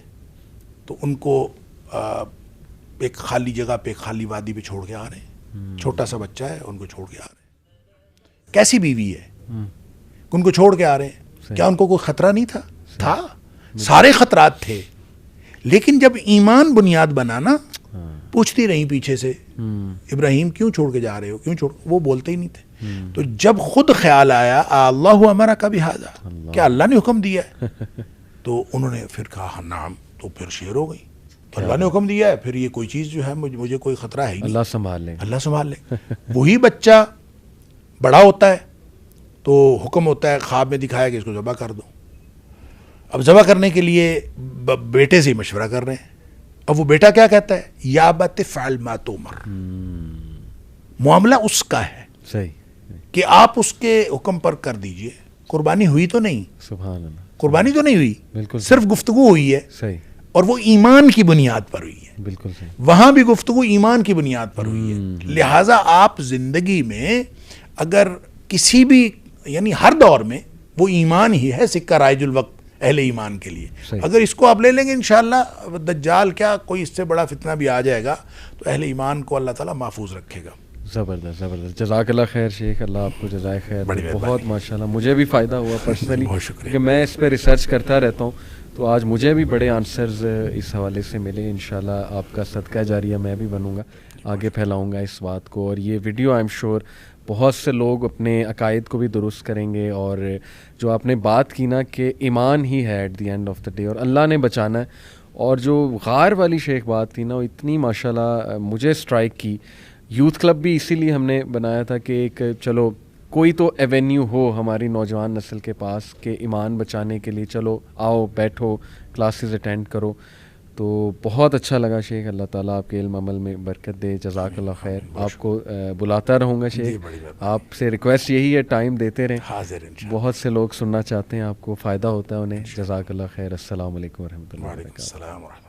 تو ان کو ایک خالی جگہ پہ, خالی وادی پہ چھوڑ کے آ رہے ہیں. چھوٹا سا بچہ ہے, ان کو چھوڑ کے آ رہے ہیں. کیسی بیوی ہے, ان کو چھوڑ کے آ رہے ہیں. کیا ان کو کوئی خطرہ نہیں تھا؟ سارے خطرات تھے. لیکن جب ایمان بنیاد بنانا, پوچھتی رہی پیچھے سے ابراہیم کیوں چھوڑ کے جا رہے ہو, کیوں چھوڑ, وہ بولتے ہی نہیں تھے. تو جب خود خیال آیا اللہ ہمارا کا بہذا, کیا اللہ نے حکم دیا ہے, تو انہوں نے پھر کہا نعم, تو پھر شیر ہو گئی. اللہ نے حکم دیا ہے, پھر یہ کوئی چیز جو ہے مجھے کوئی خطرہ ہے ہی نہیں, اللہ سنبھال لے, اللہ سنبھال لے. وہی بچہ بڑا ہوتا ہے تو حکم ہوتا ہے, خواب میں دکھایا کہ اس کو ذبح کر دو. اب ذبح کرنے کے لیے بیٹے سے مشورہ کر رہے ہیں. اب وہ بیٹا کیا کہتا ہے, یا ابت فعل ما تؤمر. معاملہ اس کا ہے صحیح کہ آپ اس کے حکم پر کر دیجئے. قربانی ہوئی تو نہیں, سبحان اللہ, قربانی تو نہیں ہوئی, بالکل صرف گفتگو ہوئی ہے. صحیح, اور وہ ایمان کی بنیاد پر ہوئی ہے. بالکل صحیح. وہاں بھی گفتگو ایمان کی بنیاد پر ہوئی ہے. لہٰذا آپ زندگی میں اگر کسی بھی, یعنی ہر دور میں وہ ایمان ہی ہے سکہ رائج الوقت اہل ایمان کے لیے. اگر اس کو آپ لے لیں گے انشاءاللہ, دجال کیا کوئی اس سے بڑا فتنہ بھی آ جائے گا تو اہل ایمان کو اللہ تعالیٰ محفوظ رکھے گا. زبردست زبردست, جزاک اللہ خیر شیخ, اللہ آپ کو جزائے خیر. بہت ماشاءاللہ, مجھے بھی فائدہ ہوا پرسنلی, کیونکہ میں اس پہ ریسرچ کرتا رہتا ہوں, تو آج مجھے بھی بڑے آنسرز اس حوالے سے ملے. انشاءاللہ آپ کا صدقہ جاریہ میں بھی بنوں گا, آگے پھیلاؤں گا اس بات کو. اور یہ ویڈیو آئی ایم شیور بہت سے لوگ اپنے عقائد کو بھی درست کریں گے. اور جو آپ نے بات کی نا کہ ایمان ہی ہے at the end of the day, اور اللہ نے بچانا ہے. اور جو غار والی شیخ بات تھی نا, وہ اتنی ماشاءاللہ مجھے اسٹرائک کی. یوتھ کلب بھی اسی لیے ہم نے بنایا تھا کہ ایک چلو کوئی تو ایونیو ہو ہماری نوجوان نسل کے پاس کہ ایمان بچانے کے لیے چلو آؤ بیٹھو کلاسز اٹینڈ کرو. تو بہت اچھا لگا شیخ, اللہ تعالیٰ آپ کے علم عمل میں برکت دے, جزاک اللہ خیر. آپ کو بلاتا رہوں گا شیخ, آپ سے ریکویسٹ یہی ہے ٹائم دیتے رہیں, حاضر. بہت سے لوگ سننا چاہتے ہیں, آپ کو فائدہ ہوتا ہے انہیں. جزاک اللہ خیر. السلام علیکم ورحمۃ اللہ وبرکاتہ.